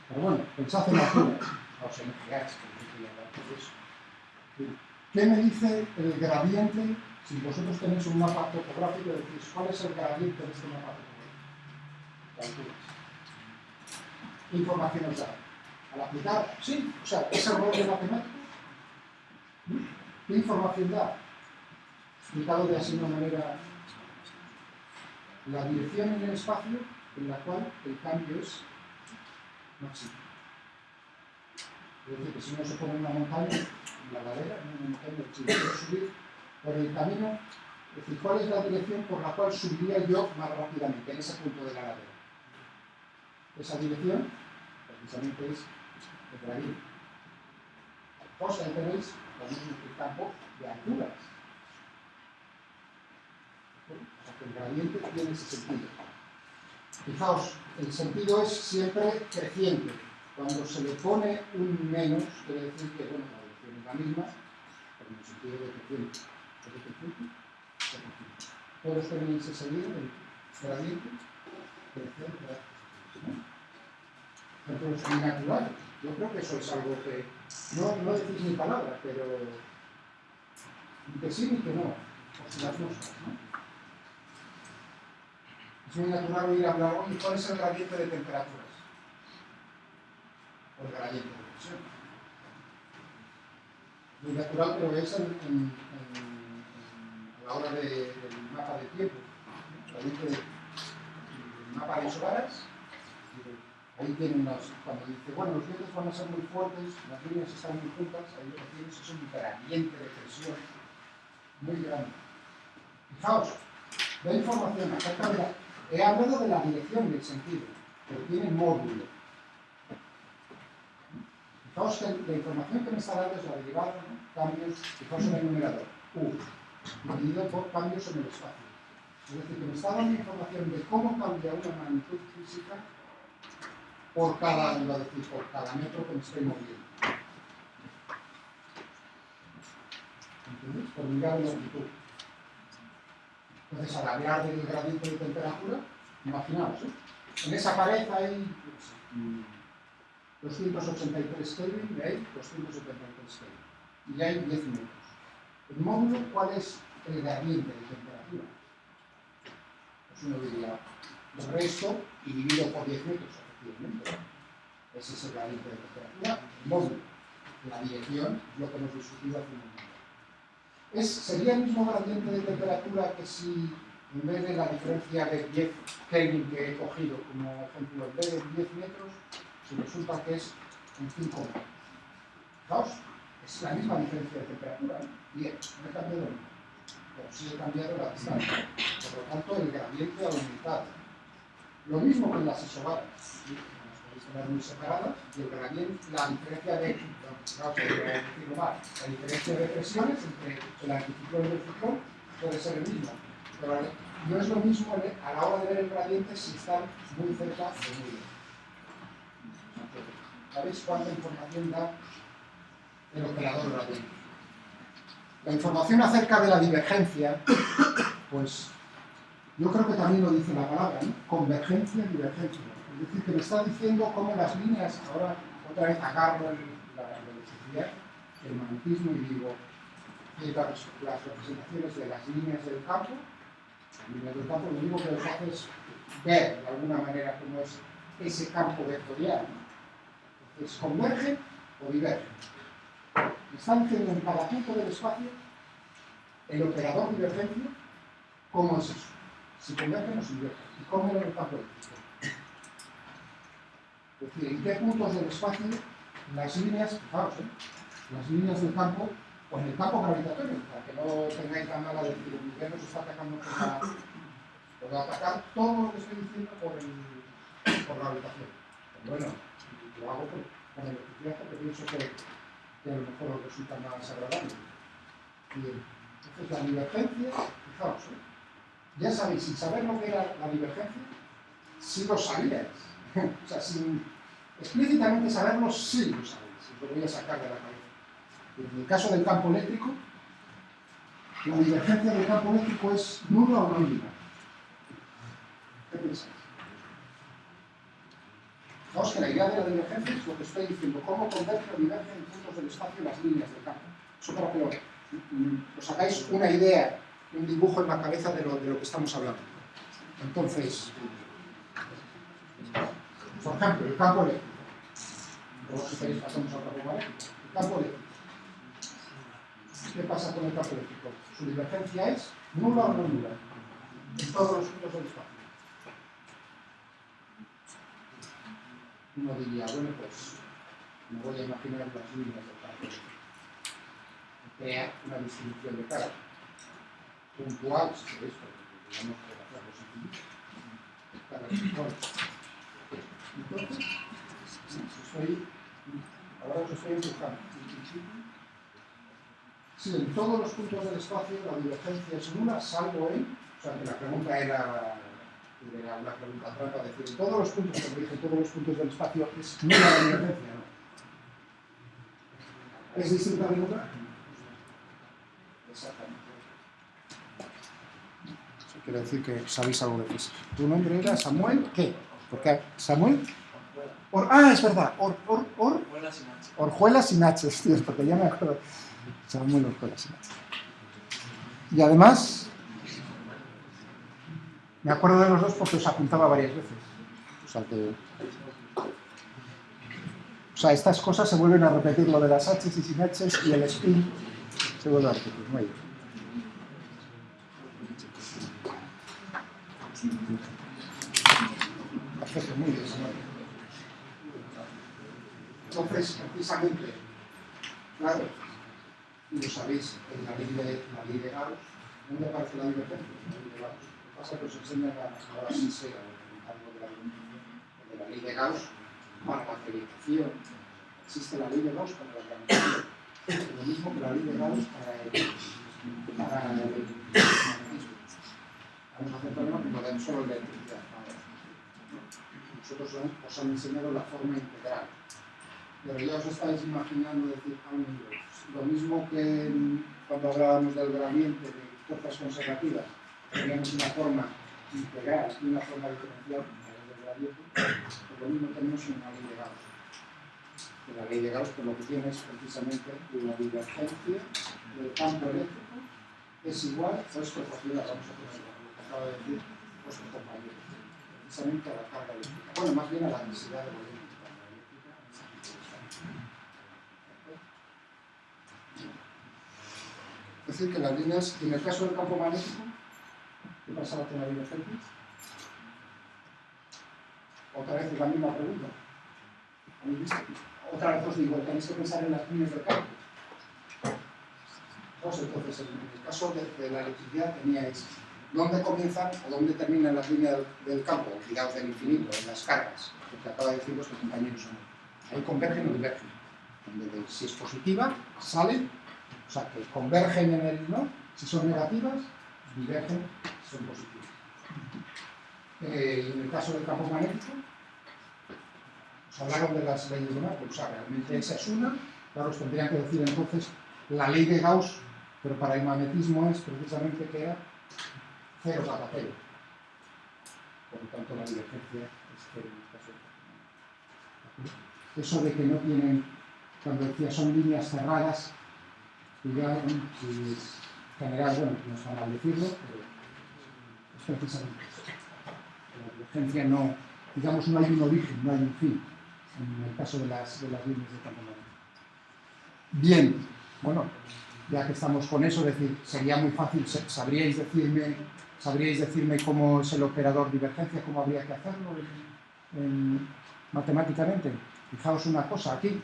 Pero bueno, pensad en la altura, os energías, ¿Qué me dice el gradiente? Si vosotros tenéis un mapa topográfico, decís, ¿cuál es el gradiente de este mapa topográfico? Calculas. ¿Qué información os da? Al aplicar, sí, o sea, es el rol de matemático. ¿Qué información da? Explicado de así una manera, la dirección en el espacio en la cual el cambio es máximo. Es decir, que si uno se pone en una montaña, en la ladera, en una montaña, si quiero subir por el camino, es decir, ¿cuál es la dirección por la cual subiría yo más rápidamente en ese punto de la ladera? Esa dirección, precisamente, es el gradiente. Vos ahí tenéis también el campo de alturas. O sea, que el gradiente tiene ese sentido. Fijaos, el sentido es siempre creciente. Cuando se le pone un menos, quiere decir que, bueno, la dirección es la misma, pero en el sentido de creciente. Todos tenéis ese lío, el gradiente, crecer, ejemplos binaturales. Yo creo que eso es algo que no decís ni palabra, pero ni que sí ni que no, o si las cosas, ¿no? Es muy natural oír hablar, oye, ¿cuál es el gradiente de temperaturas? O el gradiente de presión. Muy natural, pero es a la hora del mapa de tiempo, ¿no? El gradiente del mapa de horas. Ahí tienen cuando dice, bueno, los vientos van a ser muy fuertes, las líneas están muy juntas, ahí lo que tienes es un gradiente de presión muy grande. Fijaos, la información acerca de la... He hablado de la dirección del sentido, pero tiene módulo. Fijaos que la información que me está dando es la derivada, ¿no? Cambios, fijaos en el numerador, U, dividido por cambios en el espacio. Es decir, que me está dando información de cómo cambia una magnitud física por cada, iba a decir, por cada metro que me estoy moviendo. ¿Entendéis? Por mirar la longitud. Entonces, al hablar del gradiente de temperatura, imaginaos, en esa pared hay 283 Kelvin, y hay 273 Kelvin. Y hay 10 metros. El módulo, ¿cuál es el gradiente de temperatura? Pues uno diría, el resto y dividido por 10 metros. Ese es el gradiente de temperatura, el módulo. La dirección es lo que hemos discutido hace un momento. ¿Sería el mismo gradiente de temperatura que si en vez de la diferencia de 10 Kelvin que he cogido como ejemplo, en vez de 10 metros, si resulta que es en 5 metros? Fijaos, es la misma diferencia de temperatura, ¿no? Bien, no he cambiado nada, pero sí he cambiado la distancia. Por lo tanto, el gradiente ha aumentado. Lo mismo que en las isobaras, ¿sí? Las podéis tener muy separadas y el gradiente, la diferencia de, la diferencia de presiones entre el anticiclón y el ciclón puede ser el mismo, pero no es lo mismo a la hora de ver el gradiente si están muy cerca o muy lejos. ¿Sabéis cuánta información da el operador gradiente? La información acerca de la divergencia, pues yo creo que también lo dice la palabra, ¿no? Convergencia, divergencia. Es decir, que me está diciendo cómo las líneas, ahora otra vez agarro la electricidad, el magnetismo y digo, las representaciones de las líneas del campo, lo único que os hace es ver de alguna manera cómo es ese campo vectorial, ¿no? Entonces, ¿converge o diverge? Me está diciendo en cada punto del espacio el operador divergencia, ¿cómo es eso? Si convergen o si divergen. ¿Y cómo era el campo eléctrico? Es decir, ¿en qué puntos del espacio las líneas, fijaos, las líneas del campo, o en el campo gravitatorio, para que no tengáis la mala de decir, el Miguel nos está atacando por atacar todo lo que estoy diciendo por gravitación? Pues bueno, lo hago con electricidad porque pienso que a lo mejor os resulta más agradable. Bien. Entonces, la divergencia, fijaos, ya sabéis, sin saber lo que era la divergencia, sí lo sabíais. O sea, sin explícitamente saberlo, sí lo sabéis. Os lo voy a sacar de la cabeza. En el caso del campo eléctrico, la divergencia del campo eléctrico es nula o no nula. ¿Qué pensáis? Fijaos que la idea de la divergencia es lo que estoy diciendo, cómo convergen o divergen en puntos del espacio las líneas del campo. Eso para que os hagáis una idea, un dibujo en la cabeza de lo que estamos hablando. Entonces, por ejemplo, el campo eléctrico. Luego si queréis pasamos al campo magnético. El campo eléctrico. ¿Qué pasa con el campo eléctrico? Su divergencia es nula o no nula en todos los puntos del espacio. Uno diría, bueno, pues me voy a imaginar las líneas del campo eléctrico. Crea una distribución de carga puntual, si queréis, porque digamos que la carga positiva. Entonces, ahora os estoy empujando. Si en todos los puntos del espacio la divergencia es nula, salvo en, o sea que la pregunta era una pregunta trampa, decir, en todos los puntos, como dije, en todos los puntos del espacio es nula la divergencia, ¿no? ¿Es distinta de nula? Exactamente. Eso quiere decir que sabéis algo de física. Tu nombre era Samuel, ¿qué? Porque Samuel. Es verdad, Orjuela sin H, es cierto, que ya me acuerdo. Samuel Orjuela sin H. Y además, me acuerdo de los dos porque os apuntaba varias veces. O sea, estas cosas se vuelven a repetir, lo de las H y sin H y el spin se vuelve a repetir. Muy bien. Perfecto, muy bien, Samuel. Entonces, precisamente, claro, y lo sabéis, en la ley de Gauss, ¿dónde aparece la divergencia? La ley de Gauss. Lo que pasa es que os enseñan ahora sí sé algo de la ley de Gauss para la gravitación. Existe la ley de Gauss para la gravitación. Lo mismo que la ley de Gauss para el magnetismo. Vamos a hacer problema que no den solo electricidad. Nosotros os han enseñado la forma integral. Pero ya os estáis imaginando decir, lo mismo que cuando hablábamos del gradiente de fuerzas conservativas, teníamos una forma integral y una forma diferencial del gradiente, pues lo mismo tenemos en la ley de Gauss. Que la ley de Gauss, pues lo que tiene es precisamente la divergencia del campo eléctrico es igual, o es proporcional, vamos a poner lo que acaba de decir vuestro compañero, precisamente a la carga eléctrica. Bueno, más bien a la densidad de la eléctrica. Es decir, que las líneas, en el caso del campo magnético, ¿qué pasaba con la divergencia? Otra vez es la misma pregunta. ¿Habéis visto? Otra vez os digo, tenéis que pensar en las líneas del campo. Entonces, en el caso de la electricidad teníais dónde comienzan o dónde terminan las líneas del campo, olvidaos del infinito, en las cargas, porque acaba de decir vuestro compañero Samuel. Ahí convergen o divergen. Si es positiva, salen, o sea que convergen en el no, si son negativas, divergen, si son positivas. En el caso del campo magnético, os hablaron de las leyes de Maxwell, o sea, realmente esa es una, claro, os tendrían que decir entonces la ley de Gauss, pero para el magnetismo es precisamente que era 0 capa 0. Por lo tanto, la divergencia es 0 en el caso del campo. Eso de que no tienen, cuando decía son líneas cerradas, digamos, y es general, bueno, no es mal decirlo, pero es precisamente eso. La divergencia no, digamos, no hay un origen, no hay un fin, en el caso de las líneas de campo magnético. Bien, bueno, ya que estamos con eso, es decir, sería muy fácil, ¿sabríais decirme cómo es el operador divergencia, cómo habría que hacerlo matemáticamente? Fijaos una cosa, aquí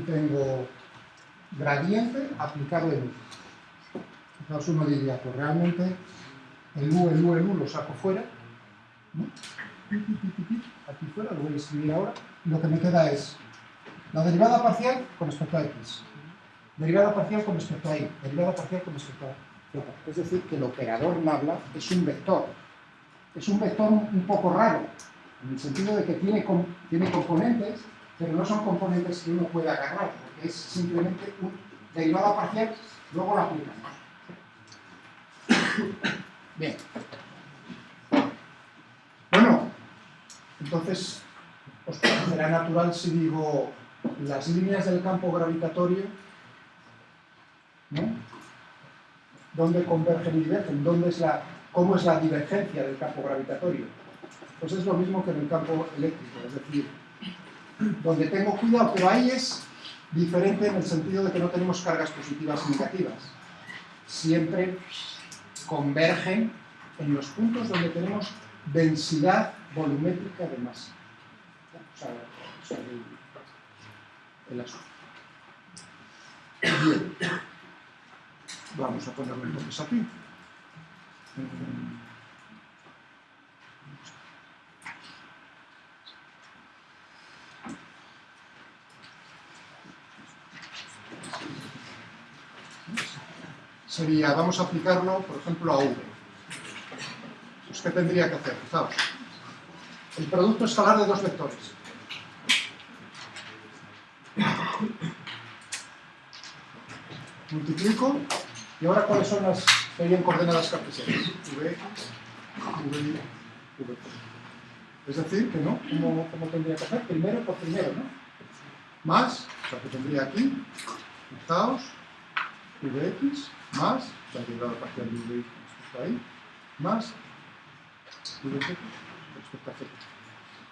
tengo gradiente aplicado en U. Fijaos, uno diría, pues realmente el U lo saco fuera, ¿no? Aquí fuera, lo voy a escribir ahora, y lo que me queda es la derivada parcial con respecto a X, derivada parcial con respecto a Y, derivada parcial con respecto a Z. Es decir, que el operador nabla es un vector un poco raro, en el sentido de que tiene componentes, pero no son componentes que uno pueda agarrar, porque es simplemente una derivada parcial, luego la aplicamos. Bien. Bueno, entonces, os parecerá natural si digo las líneas del campo gravitatorio dónde convergen y divergen, cómo es la divergencia del campo gravitatorio. Pues es lo mismo que en el campo eléctrico, es decir, donde tengo cuidado, pero ahí es diferente en el sentido de que no tenemos cargas positivas y negativas. Siempre convergen en los puntos donde tenemos densidad volumétrica de masa. O sea, el asunto. Bien. Vamos a ponerlo entonces aquí. Sería, vamos a aplicarlo, por ejemplo, a V. Pues, ¿qué tendría que hacer? Fijaos. El producto escalar de dos vectores. Multiplico, y ahora ¿cuáles son las serían coordenadas cartesianas? V, V, V. Es decir, que no, ¿cómo tendría que hacer? Primero por primero, ¿no? Más, o sea, que tendría aquí, fijaos, Vx, más, o sea, que la parcial de Vx respecto ahí, más, Vz respecto a Z.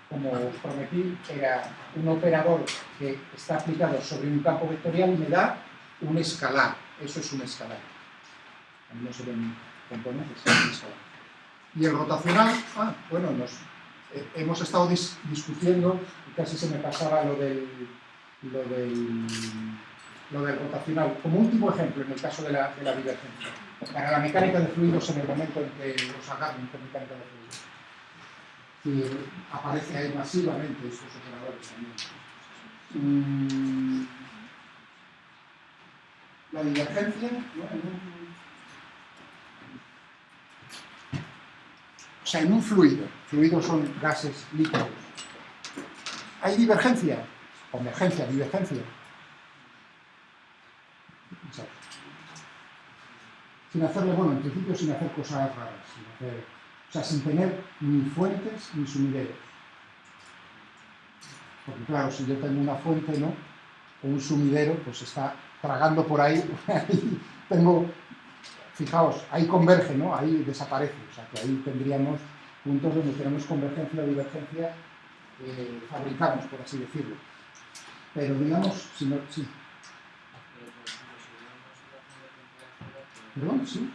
Como os prometí, era un operador que está aplicado sobre un campo vectorial y me da un escalar. Eso es un escalar. No se ven componentes, es un escalar. Y el rotacional, bueno, hemos estado discutiendo, y casi se me pasaba lo del rotacional. Como último ejemplo, en el caso de la divergencia. Para la mecánica de fluidos, en el momento en que os agarren con mecánica de fluidos, que aparece ahí masivamente estos operadores también. La divergencia, ¿no? O sea, en un fluido, fluidos son gases líquidos, ¿hay divergencia? Convergencia, divergencia. Exacto. Sin hacerle, bueno, en principio sin hacer cosas raras, o sea, sin tener ni fuentes ni sumideros. Porque claro, si yo tengo una fuente, ¿no? O un sumidero, pues está tragando por ahí, fijaos, ahí converge, ¿no? Ahí desaparece, o sea que ahí tendríamos puntos donde tenemos convergencia o divergencia, fabricamos, por así decirlo. Pero digamos, si no, sí. ¿Perdón? Sí.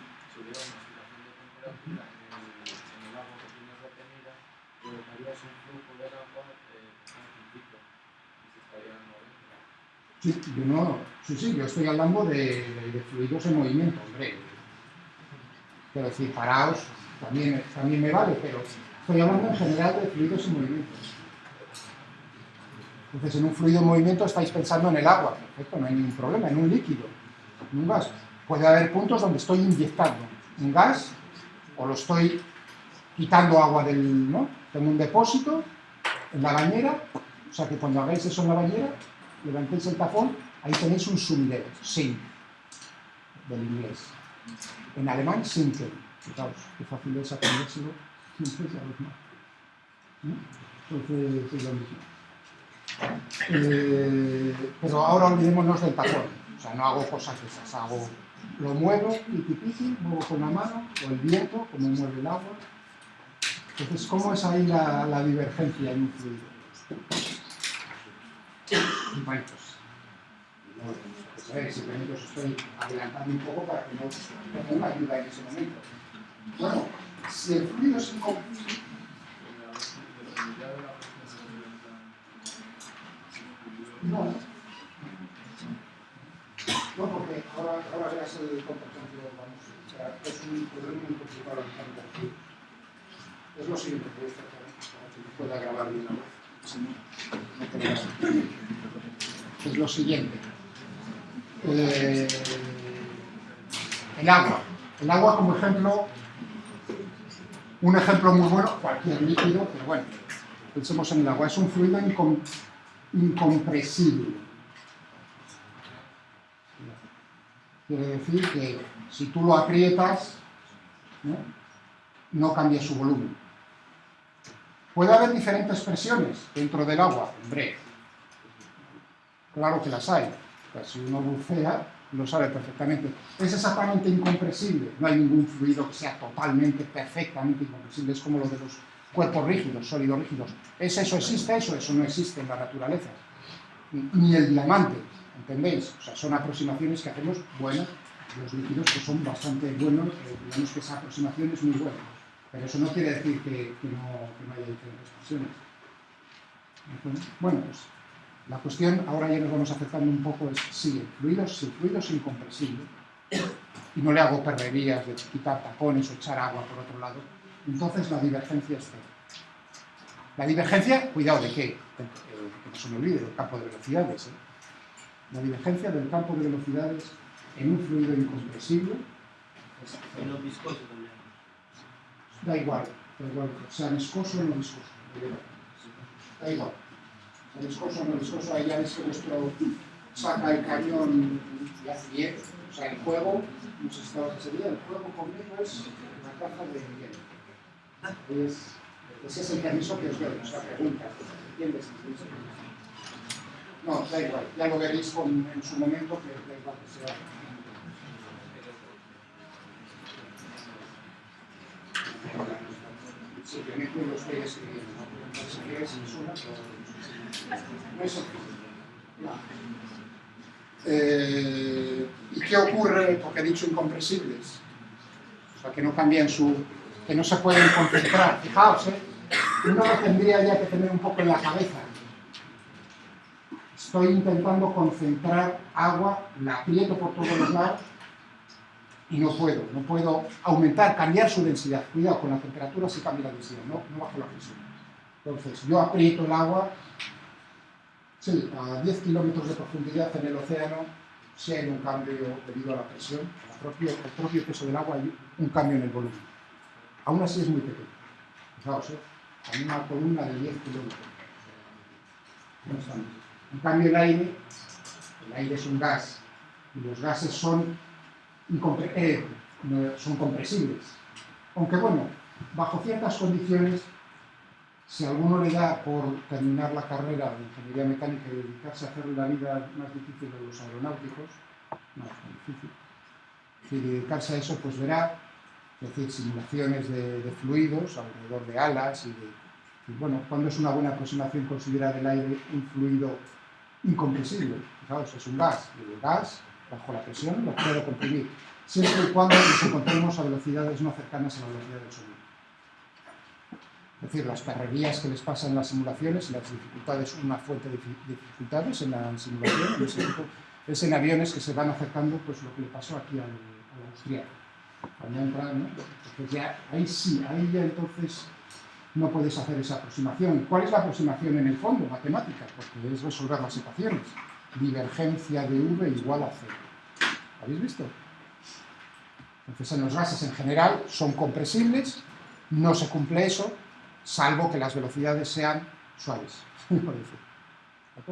Sí, yo estoy hablando de fluidos en movimiento, hombre. Quiero decir, paraos también me vale, pero estoy hablando en general de fluidos en movimiento. Entonces, en un fluido en movimiento estáis pensando en el agua, perfecto, no hay ningún problema, en un líquido, en un gas. Puede haber puntos donde estoy inyectando un gas o lo estoy quitando agua del, ¿no? Tengo un depósito en la bañera, o sea que cuando hagáis eso en la bañera, levantéis el tapón, ahí tenéis un sumidero, sink, del inglés. En alemán, sinken. Fijaos, qué fácil es aprendérselo, siempre es la misma. Entonces, es lo mismo. Pero ahora olvidémonos del tapón, o sea, no hago cosas de esas, lo muevo, piti, muevo con la mano, o el viento, como mueve el agua. Entonces, ¿cómo es ahí la divergencia en un fluido? Bueno, pues simplemente os estoy adelantando un poco para que no tenga ayuda en ese momento. Bueno, si el fluido es incompleto, no, porque ahora veas el comportamiento, es un problema muy complicado la mecánica de fluidos. Es lo siguiente que voy a tratar, para que pueda grabar bien la voz. Si no, no te lo es lo siguiente. El agua como ejemplo, un ejemplo muy bueno, cualquier líquido, pero bueno, pensemos en el agua, es un fluido incompresible. Quiere decir que si tú lo aprietas, no cambia su volumen. ¿Puede haber diferentes presiones dentro del agua? Hombre, claro que las hay. Si uno bucea, lo sabe perfectamente. Es exactamente incompresible. No hay ningún fluido que sea totalmente, perfectamente incompresible. Es como lo de los cuerpos rígidos, sólidos rígidos. ¿Es eso existe? Eso no existe en la naturaleza. Ni el diamante, ¿entendéis? O sea, son aproximaciones que hacemos, bueno, los líquidos que son bastante buenos, digamos que esa aproximación es muy buena. Pero eso no quiere decir que no haya diferentes versiones. Bueno, pues la cuestión, ahora ya nos vamos acercando un poco, es si el fluido es incompresible, y no le hago perrerías de quitar tapones o echar agua por otro lado, entonces la divergencia es cero. La divergencia, cuidado de qué, que no se me olvide, del campo de velocidades. La divergencia del campo de velocidades en un fluido incompresible es cero. En los viscosos también. Da igual, sea viscoso o no viscoso. Da igual. Sea viscoso o no viscoso, ahí ya ves que vuestro saca el cañón y hace bien. O sea, el juego, no sé si estabas ese día, el juego conmigo es una caja de hielo. Ese es el permiso que os doy, o sea, pregunta. ¿Entiendes? No, da igual, ya lo veréis en su momento, que da igual que sea. Simplemente lo estoy escribiendo, ¿no? Si quieres, es una, pero no es el ¿y qué ocurre? Porque he dicho incompresibles. O sea, que no cambian que no se pueden concentrar. Fijaos, uno lo tendría ya que tener un poco en la cabeza. Estoy intentando concentrar agua, la aprieto por todos los lados y no puedo aumentar, cambiar su densidad. Cuidado, con la temperatura sí cambia la densidad, no bajo la presión. Entonces, yo aprieto el agua, sí, a 10 kilómetros de profundidad en el océano, sí hay un cambio debido a la presión, al propio peso del agua, hay un cambio en el volumen. Aún así es muy pequeño. Fijaos, a una columna de 10 kilómetros. En cambio, el aire es un gas, y los gases son compresibles. Aunque bueno, bajo ciertas condiciones, si a alguno le da por terminar la carrera de ingeniería mecánica y dedicarse a hacer la vida más difícil de los aeronáuticos, no es tan difícil, si dedicarse a eso, pues verá, es decir, simulaciones de fluidos alrededor de alas y bueno, cuando es una buena aproximación considerar el aire un fluido incompresible. Fijaos, es un gas, y el gas, bajo la presión, lo puedo comprimir, siempre y cuando nos encontremos a velocidades no cercanas a la velocidad del sonido. Es decir, las perrerías que les pasan en las simulaciones y las dificultades, una fuente de dificultades en la simulación, en ese tipo, es en aviones que se van acercando, pues lo que le pasó aquí al austriaco. Cuando entran, ¿no? Pues ya, ahí ya entonces no puedes hacer esa aproximación. ¿Cuál es la aproximación en el fondo? Matemática, porque es resolver las ecuaciones. Divergencia de V igual a 0. ¿Habéis visto? Entonces, en los gases en general son compresibles, no se cumple eso, salvo que las velocidades sean suaves. ¿De acuerdo? O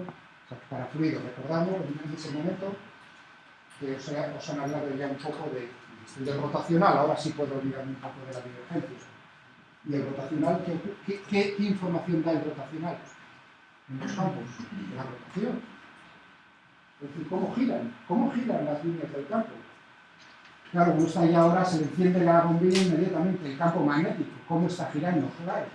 sea, que para fluidos, recordamos en ese momento que os han hablado ya un poco del rotacional, ahora sí puedo olvidarme un poco de la divergencia. ¿Y el rotacional? ¿Qué información da el rotacional? En los campos, la rotación. Es decir, ¿cómo giran las líneas del campo? Claro, como está ahí ahora, se le enciende la bombilla inmediatamente, el campo magnético, cómo está girando, claro.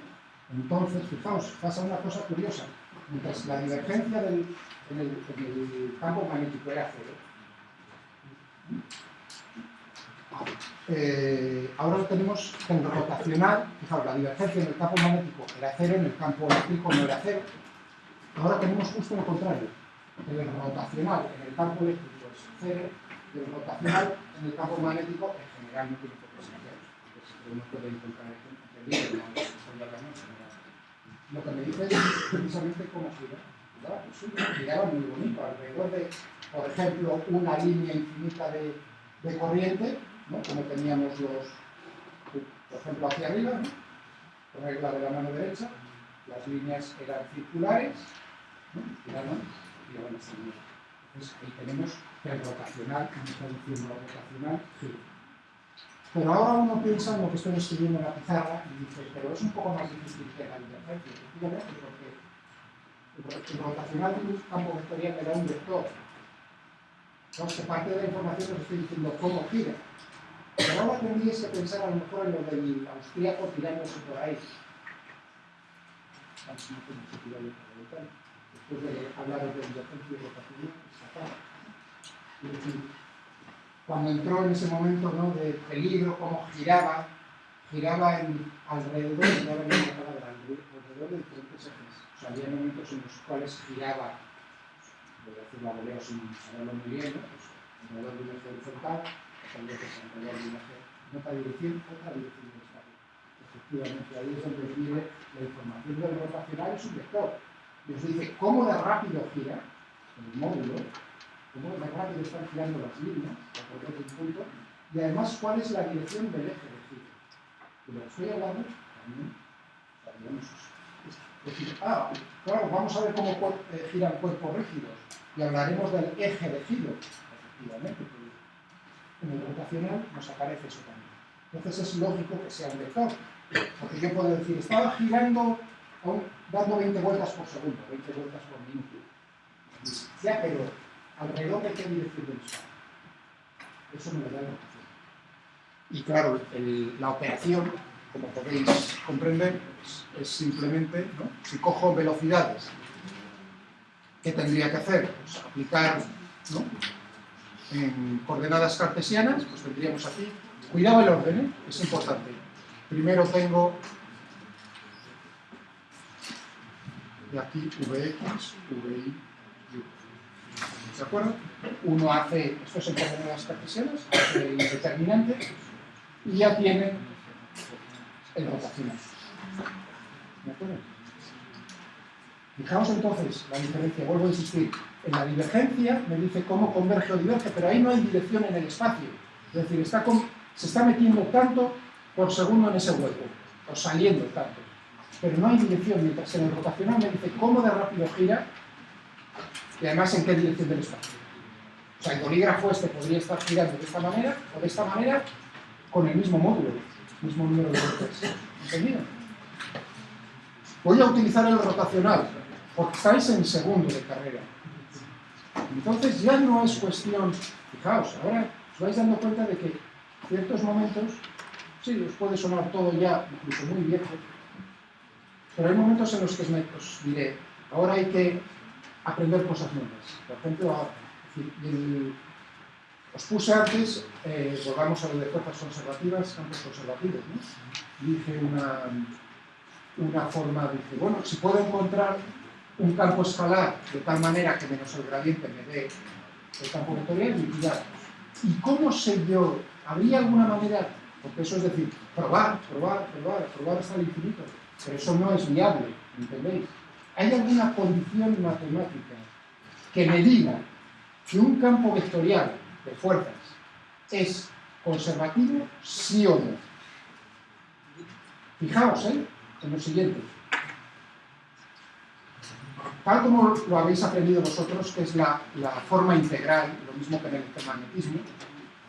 Entonces, fijaos, pasa una cosa curiosa. Mientras la divergencia en el campo magnético era 0, ahora tenemos el rotacional. Fijaos, la divergencia en el campo magnético era 0, en el campo eléctrico no era 0. Ahora tenemos justo lo contrario. El rotacional en el campo eléctrico es 0, y el rotacional en el campo magnético en general no tiene proporcionalidad. Uno puede encontrar ejemplos, lo que me dice es precisamente cómo gira. Pues giraba muy bonito, alrededor de, por ejemplo, una línea infinita de corriente, ¿no? Como teníamos por ejemplo, hacia arriba, ¿no? Con regla de la mano derecha, las líneas eran circulares, ¿no? Giraban, y bueno, entonces ahí tenemos que el rotacional, como está diciendo la rotacional, gira. Pero ahora uno piensa en lo que estoy escribiendo en la pizarra y dice, pero es un poco más difícil que la divergencia, porque el rotacional de un campo vectorial era un vector. Vamos, que parte de la información os estoy diciendo cómo gira. Pero ahora tendríais que pensar a lo mejor en lo del austríaco tirándose por ahí. Después de hablar de divergencia y rotación, es decir, cuando entró en ese momento, ¿no?, de peligro, cómo giraba alrededor, ya venía la palabra, alrededor de diferentes ejes. O sea, había momentos en los cuales giraba, voy a decir la voleo sin saberlo muy bien, ¿no?, pues, alrededor de un eje horizontal, otras veces alrededor de un eje en otra dirección del espacio. Efectivamente, ahí es donde viene la información del rotacional, es un vector. Y os dice cómo de rápido gira el módulo, cómo de rápido están girando las líneas, alrededor de un punto, y además cuál es la dirección del eje de giro. De lo que estoy hablando, también, es decir, claro, vamos a ver cómo giran cuerpos rígidos, y hablaremos del eje de giro, efectivamente, en el rotacional nos aparece eso también. Entonces es lógico que sea un vector, porque yo puedo decir, estaba girando, dando 20 vueltas por segundo, 20 vueltas por minuto. Ya, pero alrededor de qué dirección del espacio. Eso me lo da la rotación. Y claro, la operación, como podéis comprender, es simplemente, ¿no?, si cojo velocidades, ¿qué tendría que hacer? Pues aplicar, ¿no?, en coordenadas cartesianas, pues tendríamos aquí, cuidado el orden, ¿eh?, es importante. Primero tengo de aquí Vx, Vi, U. ¿De acuerdo? Uno hace, esto es en coordenadas cartesianas, hace el determinante y ya tiene el rotacional. ¿De acuerdo? Fijaos entonces la diferencia, vuelvo a insistir, en la divergencia me dice cómo converge o diverge, pero ahí no hay dirección en el espacio. Es decir, se está metiendo tanto por segundo en ese hueco, o saliendo tanto. Pero no hay dirección, mientras en el rotacional me dice cómo de rápido gira y además en qué dirección del espacio. O sea, el bolígrafo este podría estar girando de esta manera o de esta manera con el mismo módulo, mismo número de vueltas. ¿Entendido? Voy a utilizar el rotacional porque estáis en segundo de carrera. Entonces ya no es cuestión, fijaos, ahora os vais dando cuenta de que ciertos momentos, sí, os puede sonar todo ya incluso muy viejo, pero hay momentos en los que os diré, ahora hay que aprender cosas nuevas. Por ejemplo, ahora, os puse antes, volvamos a lo de fuerzas conservativas, campos conservativos, ¿no? Dije una forma, dije, bueno, si puedo encontrar un campo escalar de tal manera que menos el gradiente me dé el campo vectorial, liquidarlos. ¿Y cómo sé yo? ¿Habría alguna manera? Porque eso es decir, probar hasta el infinito. Pero eso no es viable, ¿entendéis? ¿Hay alguna condición matemática que me diga que un campo vectorial de fuerzas es conservativo, sí o no? Fijaos, en lo siguiente. Tal como lo habéis aprendido vosotros, que es la forma integral, lo mismo que en el electromagnetismo,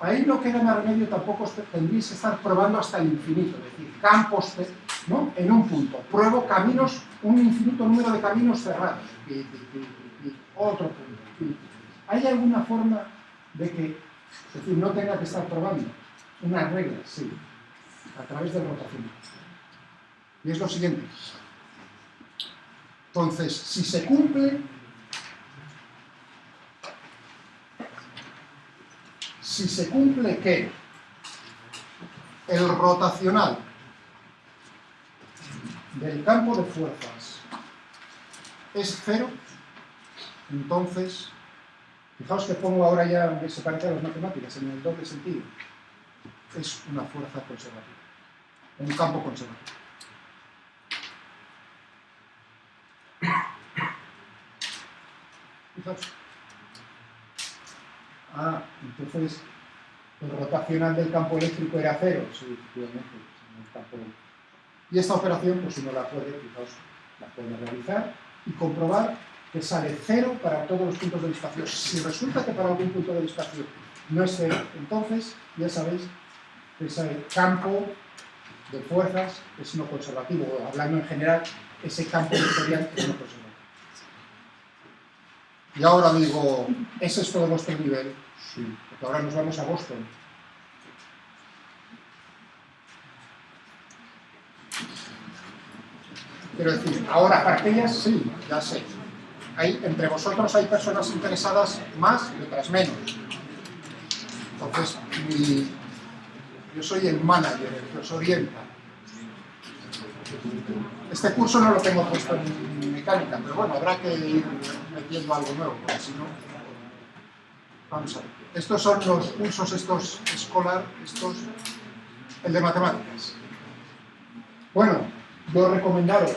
ahí no queda más remedio, tampoco tendréis que estar probando hasta el infinito, es decir, campos, ¿no?, en un punto. Pruebo caminos, un infinito número de caminos cerrados, y otro punto. ¿Hay alguna forma de que, es decir, no tenga que estar probando? Unas reglas, sí, a través de rotación. Y es lo siguiente. Entonces, si se cumple, que el rotacional del campo de fuerzas es cero, entonces, fijaos que pongo ahora ya, que se parece a las matemáticas, en el doble sentido, es una fuerza conservativa, un campo conservativo. Fijaos. Entonces, el rotacional del campo eléctrico era cero, sí, efectivamente, en el campo. Y esta operación, pues uno la puede, fijaos, la puede realizar y comprobar que sale cero para todos los puntos del espacio. Si resulta que para algún punto del espacio no es cero, entonces ya sabéis que ese campo de fuerzas es no conservativo, o hablando en general, ese campo vectorial es no conservativo. Y ahora digo, ese es todo vuestro nivel, Sí, porque ahora nos vamos a Boston. Quiero decir, ahora cartillas, sí, ya sé. Entre vosotros hay personas interesadas más y otras menos. Entonces, yo soy el manager, el que os orienta. Este curso no lo tengo puesto en mecánica, pero bueno, habrá que ir metiendo algo nuevo, porque si no... Vamos a ver. Estos son los cursos, estos escolar, el de matemáticas. Bueno, yo recomendaros,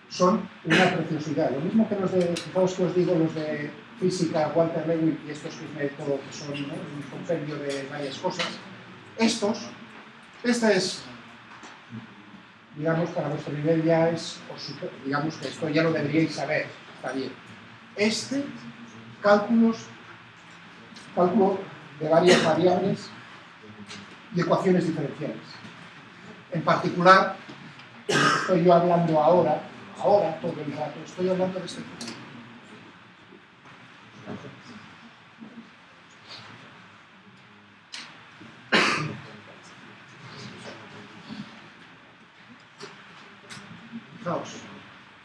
son una preciosidad. Lo mismo que los de, fijaos que os digo, los de física, Walter Lewis y estos que método, que son, ¿no?, un compendio de varias cosas. Este es, digamos, para vuestro nivel ya es, digamos que esto ya lo deberíais saber, está bien. Cálculo de varias variables y ecuaciones diferenciales. En particular, estoy yo hablando ahora todo el rato, estoy hablando de este curso. Fijaos,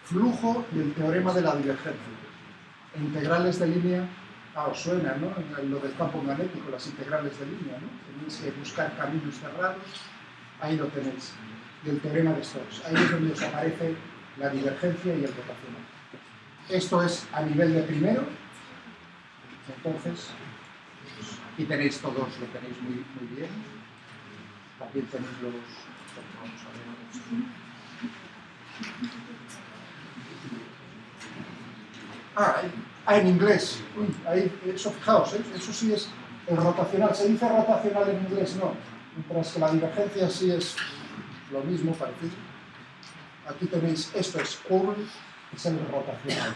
flujo del teorema de la divergencia. Integrales de línea, os suena, ¿no? En lo del campo magnético, las integrales de línea, ¿no? Tenéis que buscar caminos cerrados, ahí lo tenéis, del teorema de Stokes. Ahí es donde os aparece la divergencia y el rotacional. Esto es a nivel de primero, entonces, aquí tenéis todos, lo tenéis muy, muy bien. También tenéis los... Vamos a ver. En inglés. Eso fijaos, eso sí es el rotacional. Se dice rotacional en inglés, no. Mientras que la divergencia sí es lo mismo, parecido. Aquí tenéis, esto es curl, es el rotacional.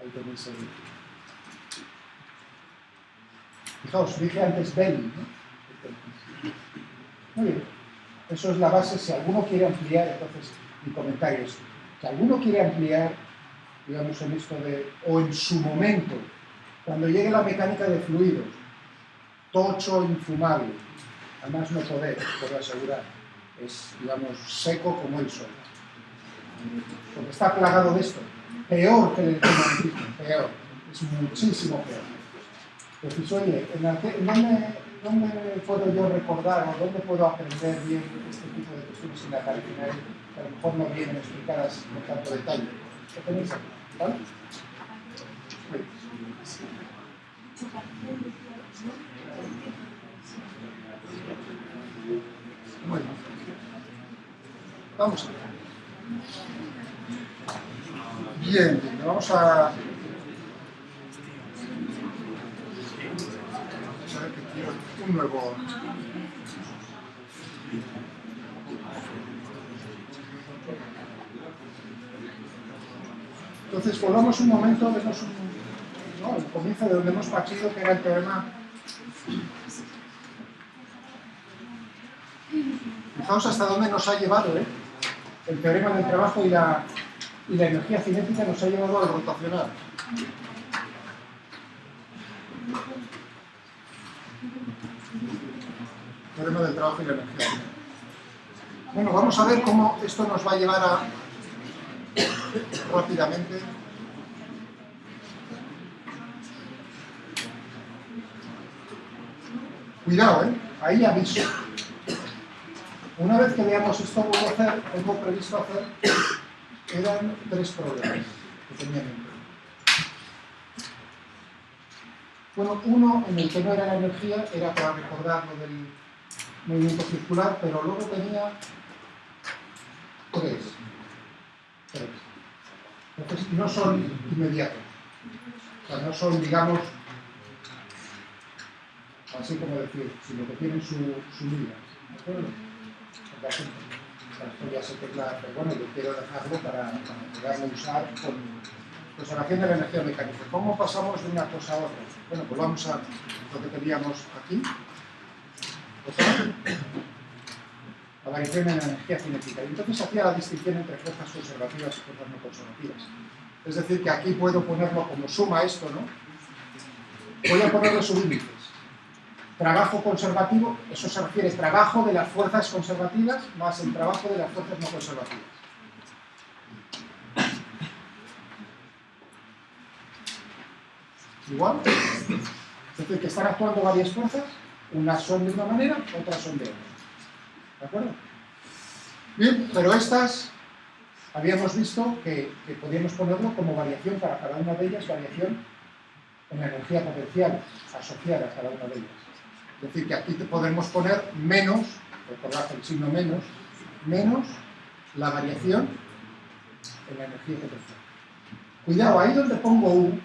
Ahí tenéis el... Fijaos, dije antes belly, ¿no? Muy bien. Eso es la base. Si alguno quiere ampliar, entonces, mi comentario es que alguno quiere ampliar, digamos, en esto de, o en su momento, cuando llegue la mecánica de fluidos, tocho, infumable, además no puedo asegurar, es, digamos, seco como el sol. Porque está plagado de esto. Peor que el electromagnetismo, peor. Es muchísimo peor. Entonces, oye, ¿dónde puedo yo recordar o dónde puedo aprender bien este tipo de cuestiones en la carretera que a lo mejor no vienen explicadas con tanto detalle? ¿Qué tenéis aquí? ¿Vale? Bueno, vamos a ver. Bien, vamos a ver que quiero un nuevo... Entonces, volvamos un momento, vemos el comienzo de donde hemos partido, que era el teorema. Fijaos hasta dónde nos ha llevado, el teorema del trabajo y la energía cinética nos ha llevado al rotacional. Teorema del trabajo y la energía cinética. Bueno, vamos a ver cómo esto nos va a llevar a... rápidamente. Cuidado, ahí aviso. Una vez que veamos esto, tengo previsto hacer, eran 3 problemas que tenía en mente. Bueno, uno en el que no era la energía, era para recordar lo del movimiento circular, pero luego tenía 3. Entonces, no son inmediatos. O sea, no son, digamos, así como decir, sino que tienen su vida. ¿De acuerdo? Esto ya se tecla, pero bueno, yo quiero dejarlo para poderlo usar con conservación de la energía mecánica. ¿Cómo pasamos de una cosa a otra? Bueno, pues vamos a lo que teníamos aquí. la variación en la energía cinética. Y entonces hacía la distinción entre fuerzas conservativas y fuerzas no conservativas. Es decir, que aquí puedo ponerlo como suma esto, ¿no? Voy a ponerle subíndices. Trabajo conservativo, eso se refiere trabajo de las fuerzas conservativas más el trabajo de las fuerzas no conservativas. Igual. Es decir, que están actuando varias fuerzas, unas son de una manera, otras son de otra. ¿De acuerdo? Bien, pero estas habíamos visto que podíamos ponerlo como variación para cada una de ellas, variación en la energía potencial asociada a cada una de ellas. Es decir, que aquí podemos poner menos, recordad el signo menos la variación en la energía potencial. Cuidado, ahí donde pongo U,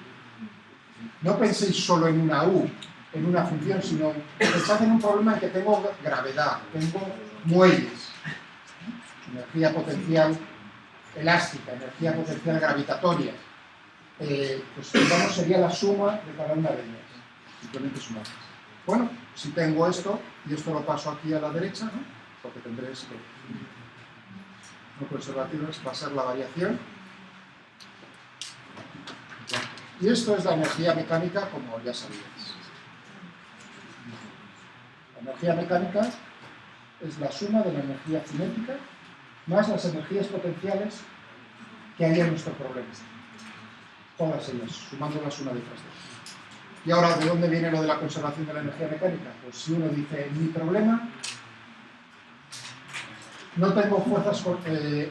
no penséis solo en una U, en una función, sino pensad en un problema en que tengo gravedad, tengo muelles, energía potencial elástica, energía potencial gravitatoria. Pues digamos sería la suma de cada una de ellas, simplemente sumarlas. Bueno, si tengo esto, y esto lo paso aquí a la derecha, ¿no? Porque tendré esto no conservativas, va a ser la variación. Y esto es la energía mecánica, como ya sabíais. La energía mecánica es la suma de la energía cinética más las energías potenciales que hay en nuestro problema. Todas ellas, sumándolas una detrás de otra. Y ahora, ¿de dónde viene lo de la conservación de la energía mecánica? Pues si uno dice, mi problema, no tengo fuerzas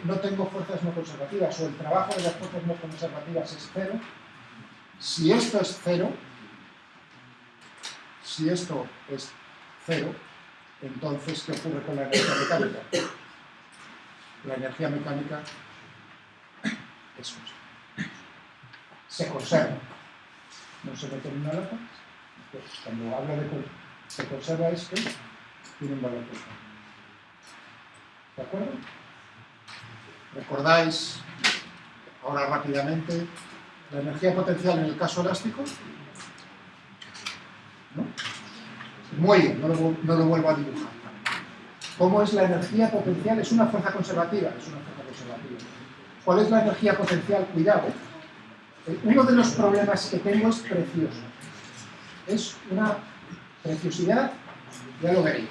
no conservativas, o el trabajo de las fuerzas no conservativas es cero. Si esto es cero, entonces, ¿qué ocurre con la energía mecánica? La energía mecánica se conserva. No se mete en una lata. Pues cuando hablo de que se conserva es que tiene un valor total. ¿De acuerdo? ¿Recordáis ahora rápidamente la energía potencial en el caso elástico? ¿No? Muelle, no lo vuelvo a dibujar. ¿Cómo es la energía potencial? Es una fuerza conservativa. ¿Cuál es la energía potencial? Cuidado. Uno de los problemas que tengo es precioso. Es una preciosidad, ya lo veréis.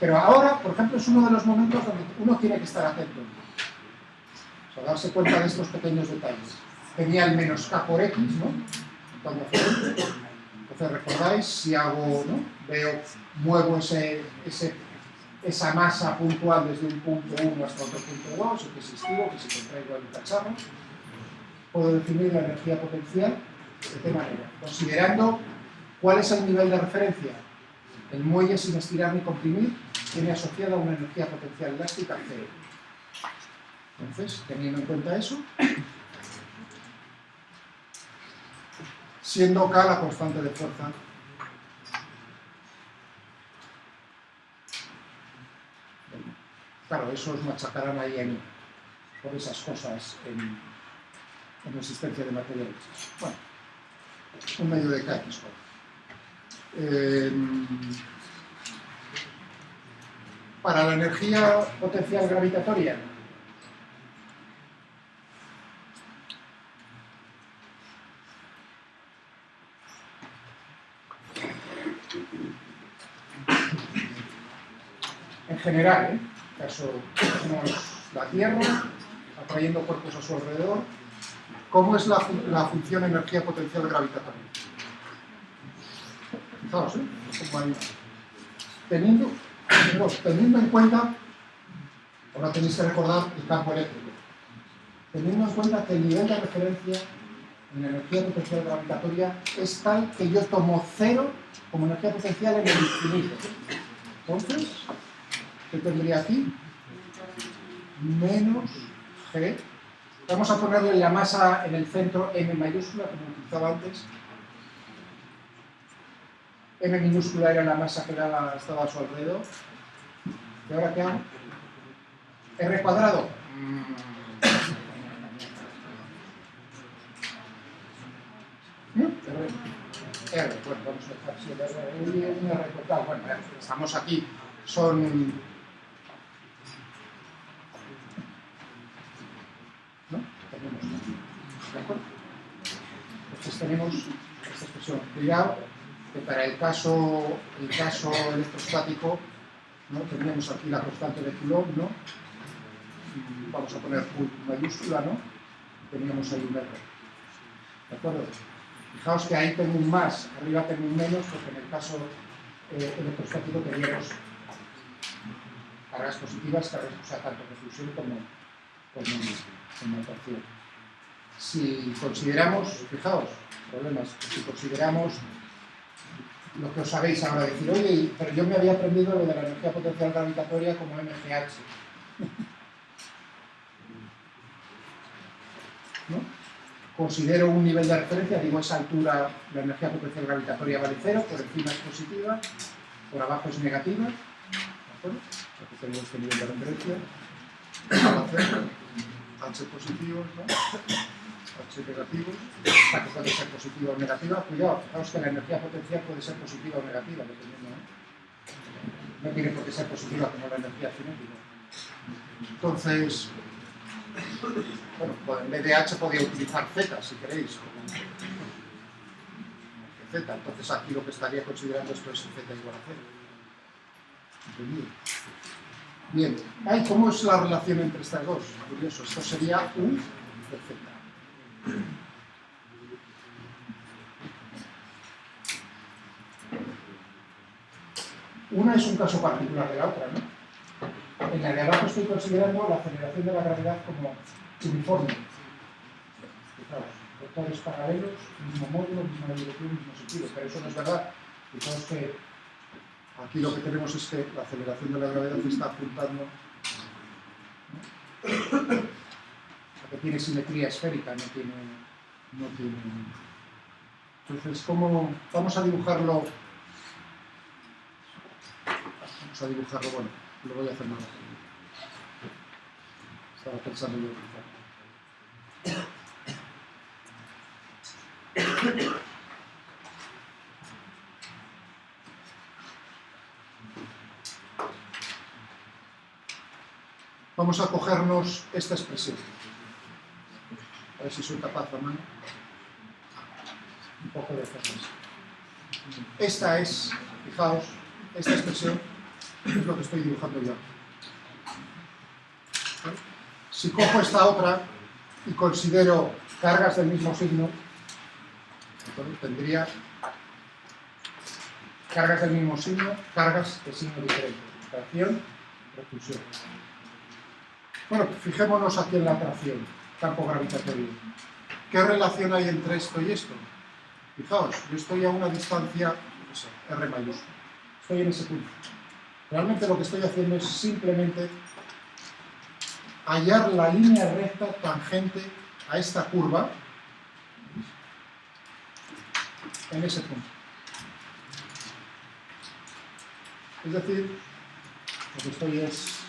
Pero ahora, por ejemplo, es uno de los momentos donde uno tiene que estar atento. O sea, darse cuenta de estos pequeños detalles. Tenía el menos K por X, ¿no? Entonces, recordáis, si hago, ¿no? Muevo esa masa puntual desde un punto 1 hasta otro punto 2, o que si estiro, que si contraigo el cacharro, puedo definir la energía potencial de qué manera, considerando cuál es el nivel de referencia. El muelle sin estirar ni comprimir tiene asociada una energía potencial elástica cero. Entonces, teniendo en cuenta eso, siendo K la constante de fuerza claro, eso os machacarán ahí por esas cosas en resistencia de materiales. Bueno, un medio de KX. Para la energía potencial gravitatoria, en general, caso tenemos la Tierra atrayendo cuerpos a su alrededor, ¿cómo es la función energía potencial gravitatoria? Fijaos, teniendo en cuenta, ahora tenéis que recordar el campo eléctrico, teniendo en cuenta que el nivel de referencia en la energía potencial gravitatoria es tal que yo tomo cero como energía potencial en el infinito. Entonces, ¿qué tendría aquí? Menos G. Vamos a ponerle la masa en el centro M mayúscula, como utilizaba antes. M minúscula era la masa que estaba a su alrededor. ¿Y ahora qué hago? R cuadrado. R, bueno, vamos a dejar así, R total. Bueno, estamos aquí, son tenemos esta expresión. Cuidado, que para el caso electrostático, ¿no? Tenemos aquí la constante de Coulomb, ¿no? Vamos a poner Q mayúscula, ¿no? Teníamos ahí un R. ¿De acuerdo? Fijaos que ahí tengo un más, arriba tengo un menos, porque en el caso electrostático teníamos cargas positivas, o sea, tanto repulsión como atracción. Si consideramos, fijaos, problemas, si consideramos lo que os sabéis ahora, decir, oye, pero yo me había aprendido lo de la energía potencial gravitatoria como MGH. ¿No? Considero un nivel de referencia, digo, a esa altura la energía potencial gravitatoria vale 0, por encima es positiva, por abajo es negativa, ¿de acuerdo? Aquí tenemos este nivel de referencia, H positivos, ¿no? H negativos, esta que puede ser positiva o negativa. Cuidado, fijaos que la energía potencial puede ser positiva o negativa, dependiendo, ¿no? No tiene por qué ser positiva como la energía cinética. Entonces, bueno, pues en vez de H podría utilizar Z, si queréis, como Z. Entonces aquí lo que estaría considerando esto es Z igual a 0. ¿Entendido? Bien, ¿cómo es la relación entre estas dos? Curioso, esto sería U de Z. Una es un caso particular de la otra, ¿no? En la de abajo estoy considerando la aceleración de la gravedad como uniforme. Fijaos, vectores paralelos, mismo módulo, misma dirección, mismo sentido, pero eso no es verdad. Fijaos que aquí lo que tenemos es que la aceleración de la gravedad está apuntando, ¿no? A que tiene simetría esférica, no tiene. Entonces, ¿cómo vamos a dibujarlo? Bueno, lo voy a hacer más rápido. Estaba pensando yo quizá. Vamos a cogernos esta expresión. A ver si soy capaz, hermano. Un poco de hacerlo. Esta es, fijaos, esta expresión es lo que estoy dibujando yo. Si cojo esta otra y considero cargas del mismo signo, tendría cargas del mismo signo, cargas de signo diferente. Atracción, repulsión. Bueno, fijémonos aquí en la atracción, campo gravitatorio. ¿Qué relación hay entre esto y esto? Fijaos, yo estoy a una distancia, no sé, R mayúscula. Estoy en ese punto. Realmente lo que estoy haciendo es simplemente hallar la línea recta tangente a esta curva en ese punto. Es decir, lo que estoy es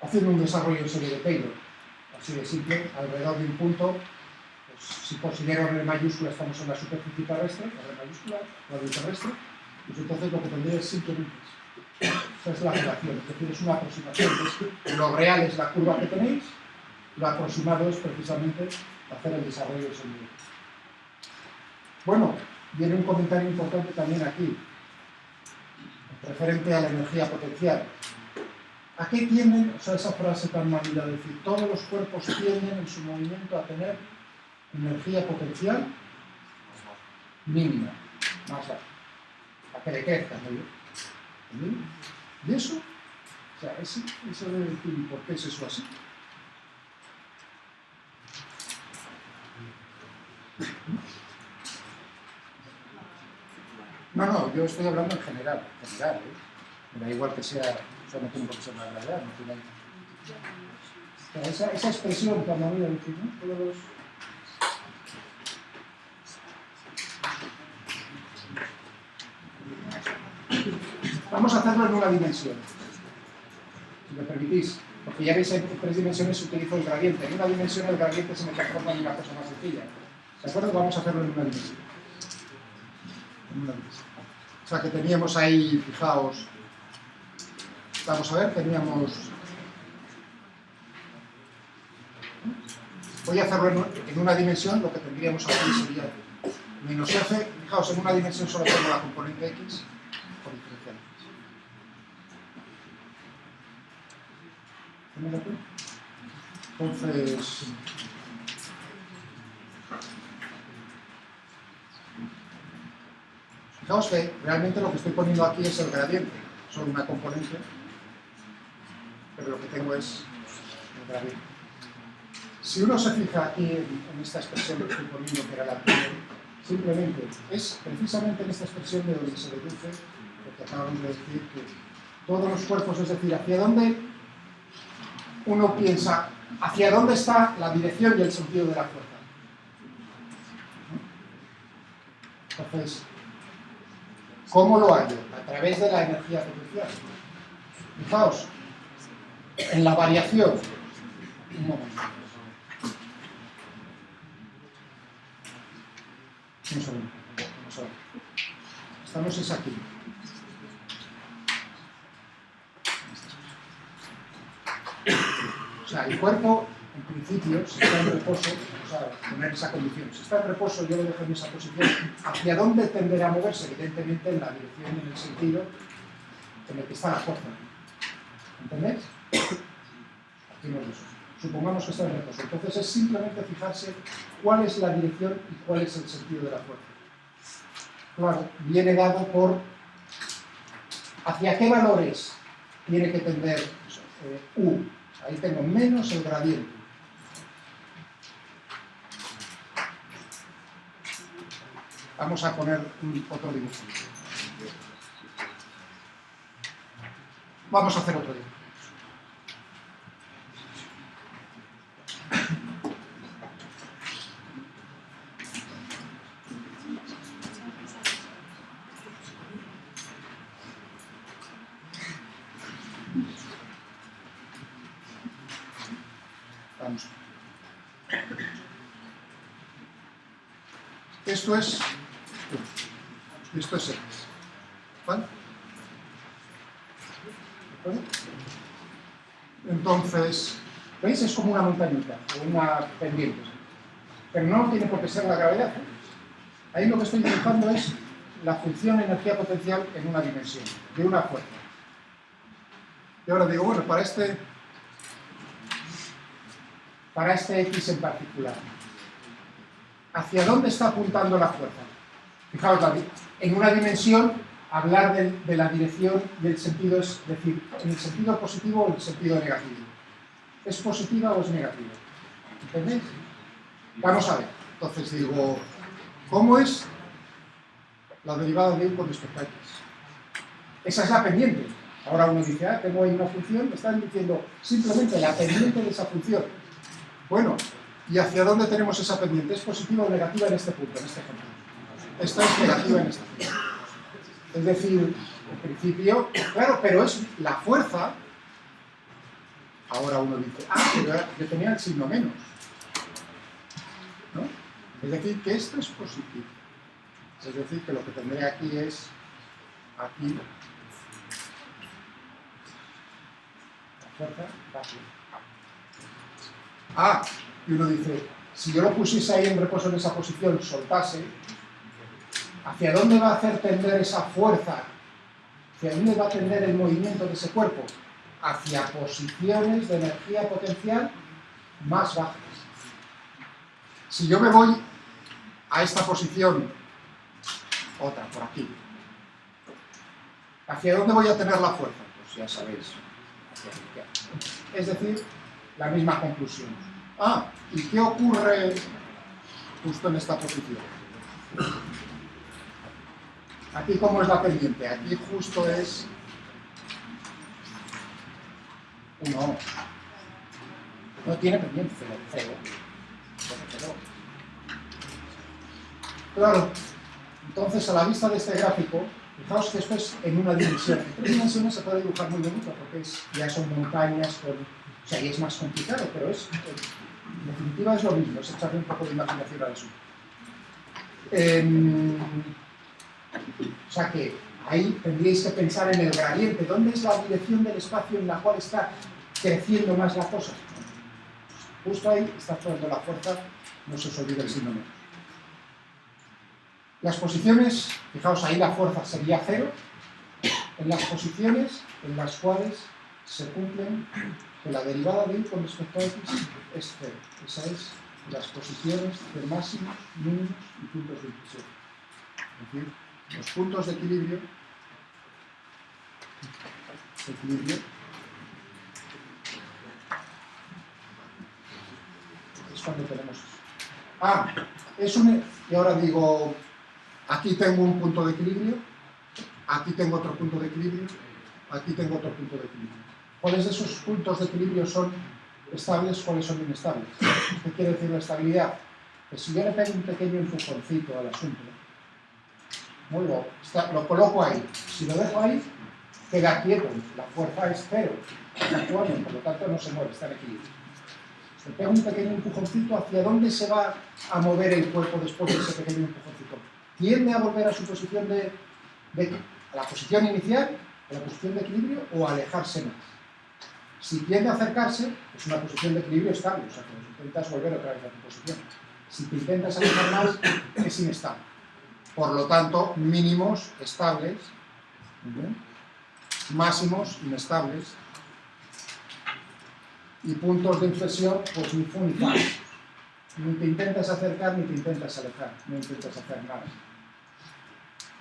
haciendo un desarrollo en serie de Taylor, así de simple, alrededor de un punto. Pues, si considero R mayúscula, estamos en la superficie terrestre, R mayúscula, radio terrestre, pues entonces lo que tendría es simplemente esa es la relación, es decir, es una aproximación. Lo real es la curva que tenéis, lo aproximado es precisamente hacer el desarrollo en serie. Bueno, viene un comentario importante también aquí, referente a la energía potencial. ¿A qué tienden? O sea, esa frase tan manida de decir, todos los cuerpos tienden en su movimiento a tener energía potencial mínima, más baja, a que decrezca, ¿no? ¿Y eso? O sea, eso debe decir, ¿por qué es eso así? No, yo estoy hablando en general, ¿eh? Me da igual que sea, o sea, no tengo por qué ser la gravedad, no tiene. O sea, esa expresión tan manida de decir, ¿no? Todos los... Vamos a hacerlo en una dimensión, si me permitís, porque ya veis en 3 dimensiones se utiliza el gradiente. En una dimensión el gradiente se me transforma en una cosa más sencilla. ¿De acuerdo? Vamos a hacerlo en una dimensión. O sea que teníamos ahí, fijaos, vamos a ver, teníamos voy a hacerlo en una dimensión, lo que tendríamos aquí sería menos f. Fijaos, en una dimensión solo tengo la componente x por diferencial x. Entonces, fijaos que realmente lo que estoy poniendo aquí es el gradiente, solo una componente, pero lo que tengo es el gradiente. Si uno se fija aquí en esta expresión que estoy poniendo, que era la primera, simplemente es precisamente en esta expresión de donde se deduce lo que acabamos de decir, que todos los cuerpos, es decir, hacia dónde uno piensa, hacia dónde está la dirección y el sentido de la fuerza. Entonces, ¿cómo lo hallo? A través de la energía potencial. Fijaos, en la variación. Un momento. Un segundo. Vamos a ver. Estamos es aquí. O sea, el cuerpo, en principio, si está en reposo, vamos a poner esa condición, si está en reposo, yo lo dejo en esa posición, ¿hacia dónde tenderá a moverse? Evidentemente en la dirección y en el sentido en el que está la fuerza. ¿Entendéis? Partimos de eso. Supongamos que está en reposo. Entonces es simplemente fijarse cuál es la dirección y cuál es el sentido de la fuerza. Claro, viene dado por hacia qué valores tiene que tender U. Ahí tengo menos el gradiente. Vamos a poner otro dibujo. Vamos a hacer otro dibujo. Vamos. Esto es X. ¿Vale? ¿De acuerdo? Entonces, ¿veis? Es como una montañita o una pendiente. Pero no tiene por qué ser la gravedad. Ahí lo que estoy dibujando es la función energía potencial en una dimensión, de una fuerza. Y ahora digo, bueno, para este X en particular, ¿hacia dónde está apuntando la fuerza? Fijaos, en una dimensión, hablar de la dirección del sentido es decir, ¿en el sentido positivo o en el sentido negativo? ¿Es positiva o es negativa? ¿Entendéis? Vamos a ver. Entonces digo, ¿cómo es la derivada de U con respecto a X? Esa es la pendiente. Ahora uno dice, tengo ahí una función, me están diciendo simplemente la pendiente de esa función. Bueno, ¿y hacia dónde tenemos esa pendiente? ¿Es positiva o negativa en este punto, en este ejemplo? Esta es negativa en este punto. Es decir, en principio, claro, pero es la fuerza. Ahora uno dice, pero yo tenía el signo menos. ¿No? Es decir, que esto es positivo. Es decir, que lo que tendré aquí es, aquí, la fuerza va aquí. Y uno dice, si yo lo pusiese ahí en reposo en esa posición, soltase, ¿hacia dónde va a hacer tender esa fuerza? ¿Hacia dónde va a tender el movimiento de ese cuerpo? Hacia posiciones de energía potencial más bajas. Si yo me voy a esta posición, otra, por aquí, ¿hacia dónde voy a tener la fuerza? Pues ya sabéis, hacia la izquierda. Es decir, la misma conclusión. ¿Y qué ocurre justo en esta posición? Aquí, ¿cómo es la pendiente? Aquí justo es 1. No tiene pendiente, 0. Claro, entonces a la vista de este gráfico, fijaos que esto es en una dimensión. En 3 dimensiones se puede dibujar muy bonito porque ya son montañas, o sea, y es más complicado, pero es, en definitiva es lo mismo, es echarle un poco de imaginación al asunto. O sea que ahí tendríais que pensar en el gradiente. ¿Dónde es la dirección del espacio en la cual está creciendo más la cosa? Justo ahí está actuando la fuerza, no se os olvide el signo menos. Las posiciones, fijaos ahí la fuerza sería 0, en las posiciones en las cuales se cumplen que la derivada de y con respecto a x es 0. Esas es las posiciones de máximos, mínimos y puntos de inflexión. Es decir, los puntos de equilibrio es cuando tenemos eso. Y ahora digo, aquí tengo un punto de equilibrio, aquí tengo otro punto de equilibrio, aquí tengo otro punto de equilibrio. ¿Cuáles de esos puntos de equilibrio son estables, cuáles son inestables? ¿Qué quiere decir la estabilidad? Pues si yo le pego un pequeño empujoncito al asunto, lo coloco ahí, si lo dejo ahí, queda quieto, la fuerza es 0, está actuando, por lo tanto no se mueve, está en equilibrio. Le pego un pequeño empujoncito, ¿hacia dónde se va a mover el cuerpo después de ese pequeño empujoncito? ¿Tiende a volver a su posición a la posición inicial, a la posición de equilibrio, o a alejarse más? Si tiende a acercarse, es una posición de equilibrio estable, o sea que intentas volver otra vez a tu posición. Si te intentas alejar más, es inestable. Por lo tanto, mínimos estables, máximos inestables, y puntos de inflexión, pues ni fu ni fa. Ni te intentas acercar ni te intentas alejar, no intentas hacer nada.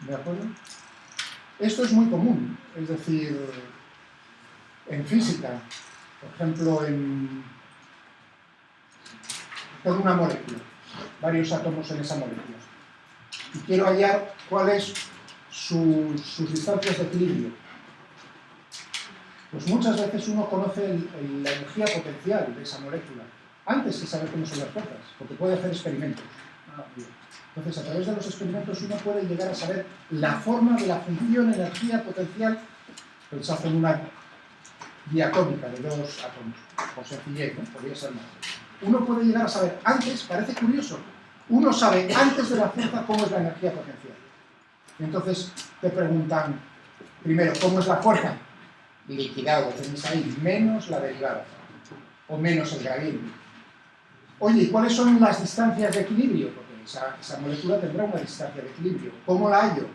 ¿De acuerdo? Esto es muy común, es decir, en física, por ejemplo, tengo una molécula, varios átomos en esa molécula, y quiero hallar cuáles sus distancias de equilibrio. Pues muchas veces uno conoce la energía potencial de esa molécula antes que saber cómo son las fuerzas, porque puede hacer experimentos. Entonces, a través de los experimentos uno puede llegar a saber la forma de la función energía potencial. Pensad en una diatómica de 2 átomos, por sencillez, ¿no? Podría ser más. Uno puede llegar a saber antes, parece curioso, uno sabe antes de la fuerza cómo es la energía potencial. Y entonces te preguntan, primero, ¿cómo es la fuerza? Liquidado, tenéis ahí, menos la derivada, o menos el gradiente. Oye, ¿y cuáles son las distancias de equilibrio? Porque esa molécula tendrá una distancia de equilibrio. ¿Cómo la hallo?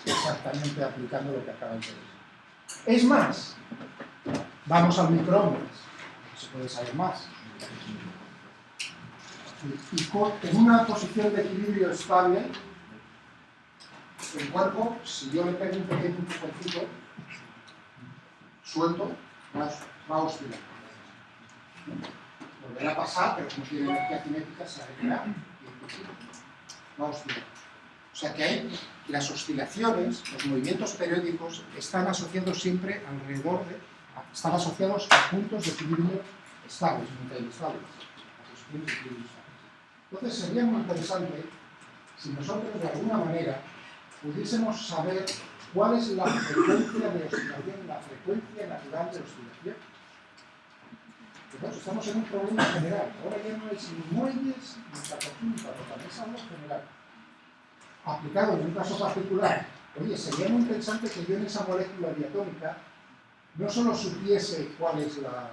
Exactamente aplicando lo que acabáis de ver. Es más, vamos al microondas, se puede saber más. Y en una posición de equilibrio estable, el cuerpo, si yo le pego un pequeño empujoncito, suelto, va a oscilar. Volverá a pasar, pero como tiene energía cinética, se alejará y va a oscilar. O sea que hay las oscilaciones, los movimientos periódicos, están asociados siempre están asociados a puntos de equilibrio estables, nunca inestables, a posiciones de equilibrio estables. Entonces sería muy interesante si nosotros de alguna manera pudiésemos saber cuál es la frecuencia de oscilación, la frecuencia natural de oscilación. Entonces, estamos en un problema general. Ahora ya no es ni muelles ni catacumba, también es algo general. Aplicado en un caso particular, oye, sería muy interesante que yo en esa molécula diatómica no solo supiese cuál es la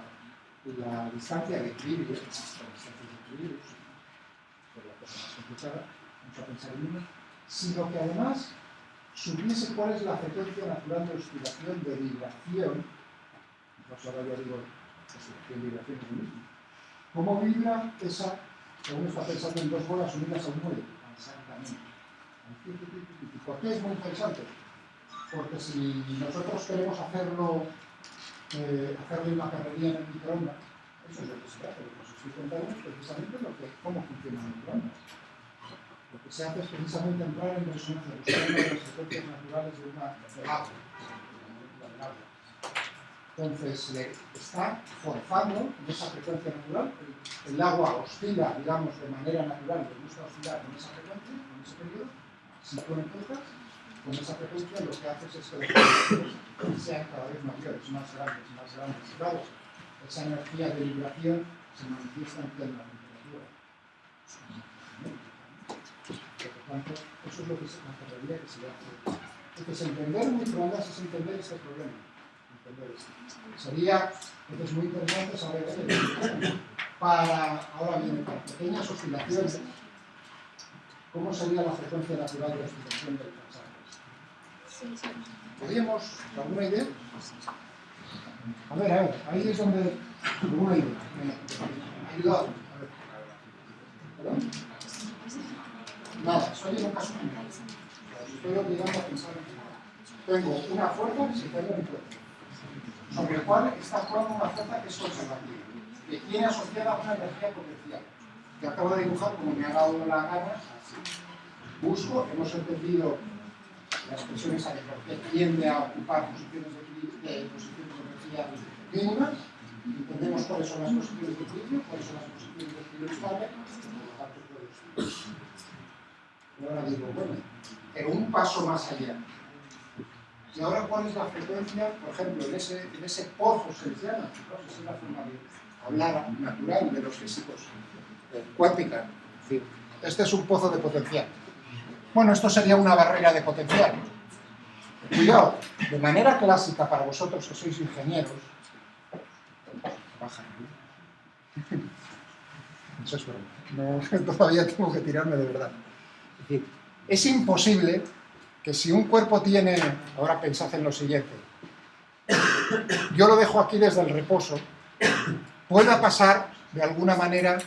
distancia de equilibrio, por la cosa más complicada, vamos a pensar en una, sino que además supiese cuál es la frecuencia natural de oscilación de vibración, pues ahora ya digo, oscilación de vibración es lo mismo. ¿Cómo vibra esa, uno está pensando en 2 bolas unidas a un muelle? Exactamente. ¿Por qué es muy interesante? Porque si nosotros queremos hacerle una carrería en el microondas, eso es lo que se hace, lo que os estoy contando es precisamente cómo funciona el microondas. Lo que se hace es precisamente entrar en resonancia, buscando las frecuencias naturales del agua. Entonces, le está forzando en esa frecuencia natural. El agua oscila, digamos, de manera natural, le gusta oscilar con esa frecuencia, con ese periodo. Si tú empiezas, con esa frecuencia lo que haces es que las frecuencias sean cada vez mayores, más grandes, más grandes. Y claro, esa energía de vibración se manifiesta en la temperatura. Por lo tanto, eso es lo que la carrería que se hace. Entonces, entender microondas es entender este problema. Entender esto. Sería Entonces es muy interesante saber ahora bien, para pequeñas oscilaciones, ¿cómo sería la frecuencia natural de oscilación del pulsar? ¿Podríamos alguna idea? A ver, ahí es donde alguna idea. Ayudado. A ver. ¿Perdón? Nada, estoy en un caso general. Estoy obligando a pensar en eso. Tengo una fuerza que se pone en mi cuerpo, sobre el cual está actuando una fuerza que es conservativa, que tiene asociada una energía potencial, que acabo de dibujar como me ha dado la gana, así. Busco, hemos entendido la expresión esa de por qué tiende a ocupar posiciones de energía mínimas, entendemos cuáles son las posiciones de equilibrio, cuáles son las posiciones de equilibrio estable, y ahora digo, bueno, pero un paso más allá. Y ahora, ¿cuál es la frecuencia? Por ejemplo, en ese pozo se les llama, ¿no? Esa es la forma de hablar natural de los físicos, cuántica. Es decir, este es un pozo de potencial. Bueno, esto sería una barrera de potencial. Cuidado, de manera clásica para vosotros que sois ingenieros, baja, ¿no? Eso es broma. No, todavía tengo que tirarme de verdad. Es decir, es imposible que si un cuerpo tiene, ahora pensad en lo siguiente, yo lo dejo aquí desde el reposo, pueda pasar de alguna manera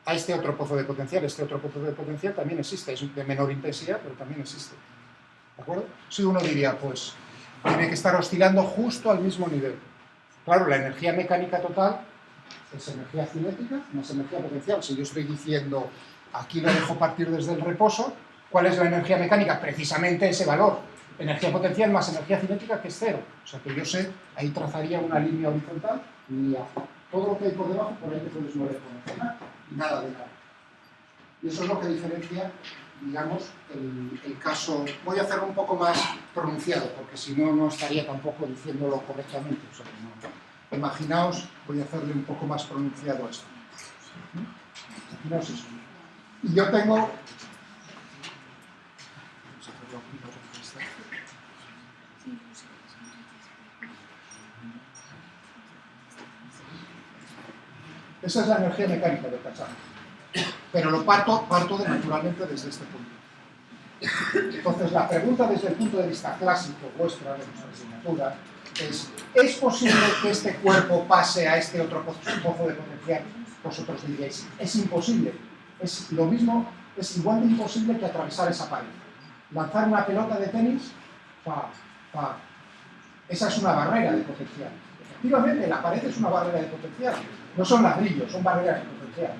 a este otro pozo de potencial. Este otro pozo de potencial también existe, es de menor intensidad, pero también existe. ¿De acuerdo? Si uno diría, pues, tiene que estar oscilando justo al mismo nivel. Claro, la energía mecánica total es energía cinética más energía potencial. Si yo estoy diciendo, aquí lo dejo partir desde el reposo, ¿cuál es la energía mecánica? Precisamente ese valor. Energía potencial más energía cinética, que es cero. O sea que yo sé, ahí trazaría una línea horizontal y todo lo que hay por debajo, por ahí que puedes no reconocer nada. Y nada de nada. Y eso es lo que diferencia, digamos, el caso. Voy a hacerlo un poco más pronunciado, porque si no, no estaría tampoco diciéndolo correctamente. O sea que no. Imaginaos, voy a hacerle un poco más pronunciado esto. Imaginaos eso. Y yo tengo. Esa es la energía mecánica del cacharro. Pero lo parto naturalmente desde este punto. Entonces, la pregunta desde el punto de vista clásico vuestra, de nuestra asignatura, ¿es posible que este cuerpo pase a este otro pozo de potencial? Vosotros diréis, es imposible. Es lo mismo, es igual de imposible que atravesar esa pared. Lanzar una pelota de tenis, esa es una barrera de potencial. Efectivamente, la pared es una barrera de potencial. No son ladrillos, son barreras de potencial.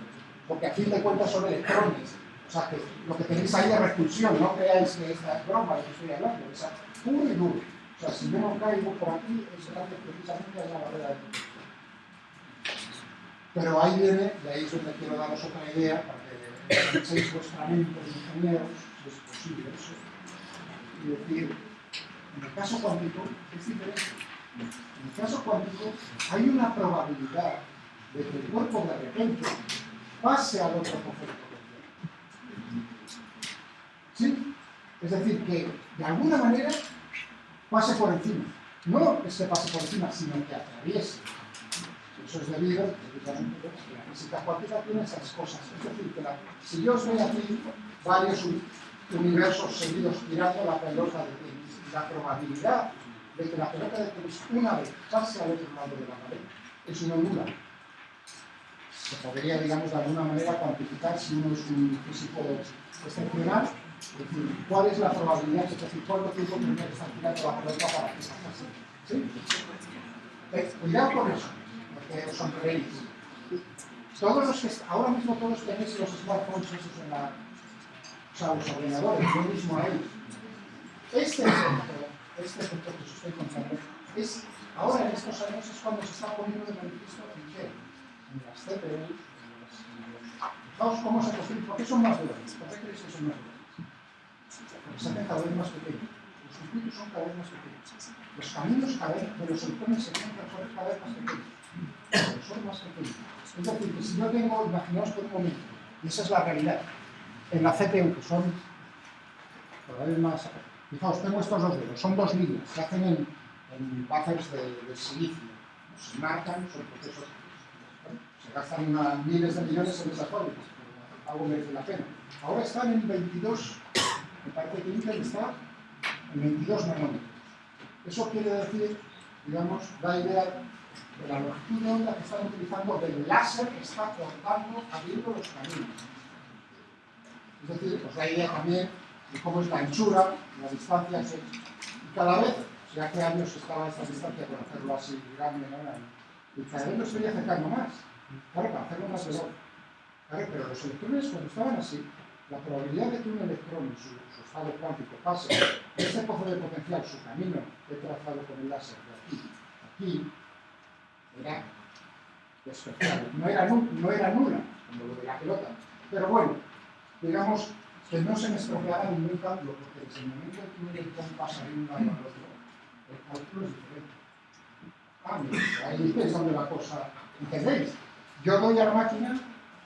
Porque a fin de cuentas son electrones. O sea, que lo que tenéis ahí es repulsión. No creáis que esta es broma de que estoy hablando. Es puro y duro. O sea, si yo no caigo por aquí, es gracias precisamente a una barrera de potencial. Pero ahí viene, y ahí es donde quiero daros otra idea, para que penséis vuestra mente de ingenieros, si es posible eso. Y decir, en el caso cuántico es diferente. En el caso cuántico hay una probabilidad de que el cuerpo de repente pase al otro pozo de potencial. ¿Sí? Es decir, que de alguna manera pase por encima. No es que pase por encima, sino que atraviese. Eso es debido, precisamente, que la física cuántica tiene esas cosas. Es decir, que si yo os veo aquí varios universos seguidos tirando la pelota de tenis, la probabilidad de que la pelota de tenis una vez pase al otro lado de la pared es una nula. Se podría, digamos, de alguna manera cuantificar si uno es un físico excepcional. Es decir, ¿cuál es la probabilidad? Es decir, ¿cuánto tiempo tendría que estar tirando la pelota para que pase? ¿Sí? Cuidado con eso, porque os sonreír. Todos los que ahora mismo todos tenéis los smartphones esos en la. O sea, los ordenadores, yo mismo a ellos. Este efecto que os estoy contando es, ahora en estos años es cuando se está poniendo de manifiesto en qué. En las CPUs, fijaos cómo se construyen, ¿por qué son más duras? ¿Por qué creéis que son más duras? Porque se hacen cada vez más pequeños, los circuitos son cada vez más pequeños, los caminos de los electrones se tienen que resolver cada vez más pequeños, pero son más pequeños. Es decir, que si yo tengo, imaginaos por un momento, y esa es la realidad, en la CPU, que son cada vez más, fijaos, tengo estos dos dedos, son dos líneas, se hacen en buffers de silicio. se marcan, son procesos, bueno, se gastan miles de millones en esas fábricas, pero algo merece la pena. Ahora están en 22, me parece que Intel está en 22 nanómetros. Eso quiere decir, digamos, da idea de la longitud de onda que están utilizando, del láser que está cortando, abriendo los caminos. Es decir, os da idea también de cómo es la anchura, la distancia, y cada vez, si hace años estaba esta distancia por hacerlo así grande, y cada vez lo estoy acercando más. Claro, para hacerlo más veloz. Claro, pero los electrones, cuando estaban así, la probabilidad de que un electrón en su estado cuántico pase de este pozo de potencial, su camino que he trazado con el láser de aquí a aquí, era especial. No era nula, como lo de la pelota. Pero bueno, digamos que no se me estropeaba ningún cálculo, porque desde el momento en que un electrón pasa de un lado al otro, el cálculo es diferente. Mira, ahí es donde la cosa, ¿entendéis? Yo doy a la máquina,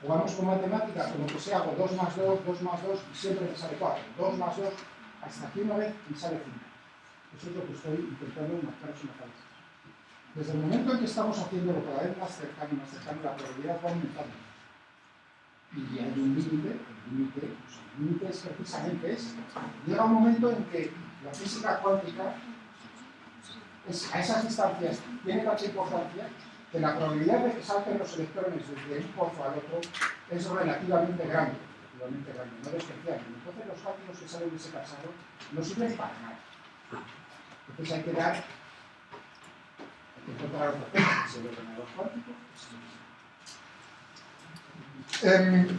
jugamos con matemáticas, como que sea, hago 2 más 2, 2 más 2, y siempre me sale 4. 2 más 2, hasta aquí una vez me sale 5. Eso es lo que estoy intentando marcaros una cabeza. Desde el momento en que estamos haciéndolo cada vez más cercano, la probabilidad va aumentando. Y hay un límite, el límite es precisamente ese. Llega un momento en que la física cuántica a esas distancias tiene tanta importancia que la probabilidad de que salten los electrones desde un pozo al otro es relativamente grande, no despreciable. Entonces los cálculos que salen de ese pasado no sirven para nada. Entonces hay que encontrar otra cosa, que es el ordenador cuántico.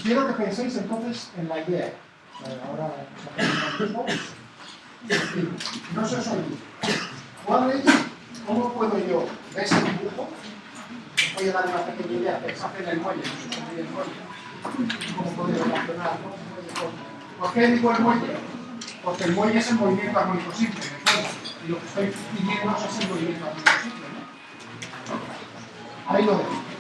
Quiero que penséis entonces en la idea. Ahora no se os olvide. ¿Cómo puedo yo ver ese dibujo? Voy a dar una pequeña idea. Pensad en el muelle, no se olvide el muelle. ¿Cómo puedo relacionar? ¿Por qué digo el muelle? Porque el muelle es el movimiento armónico simple, en el fondo. Y lo que estoy pidiendo es el movimiento armónico simple, ¿no? Ahí lo dejo.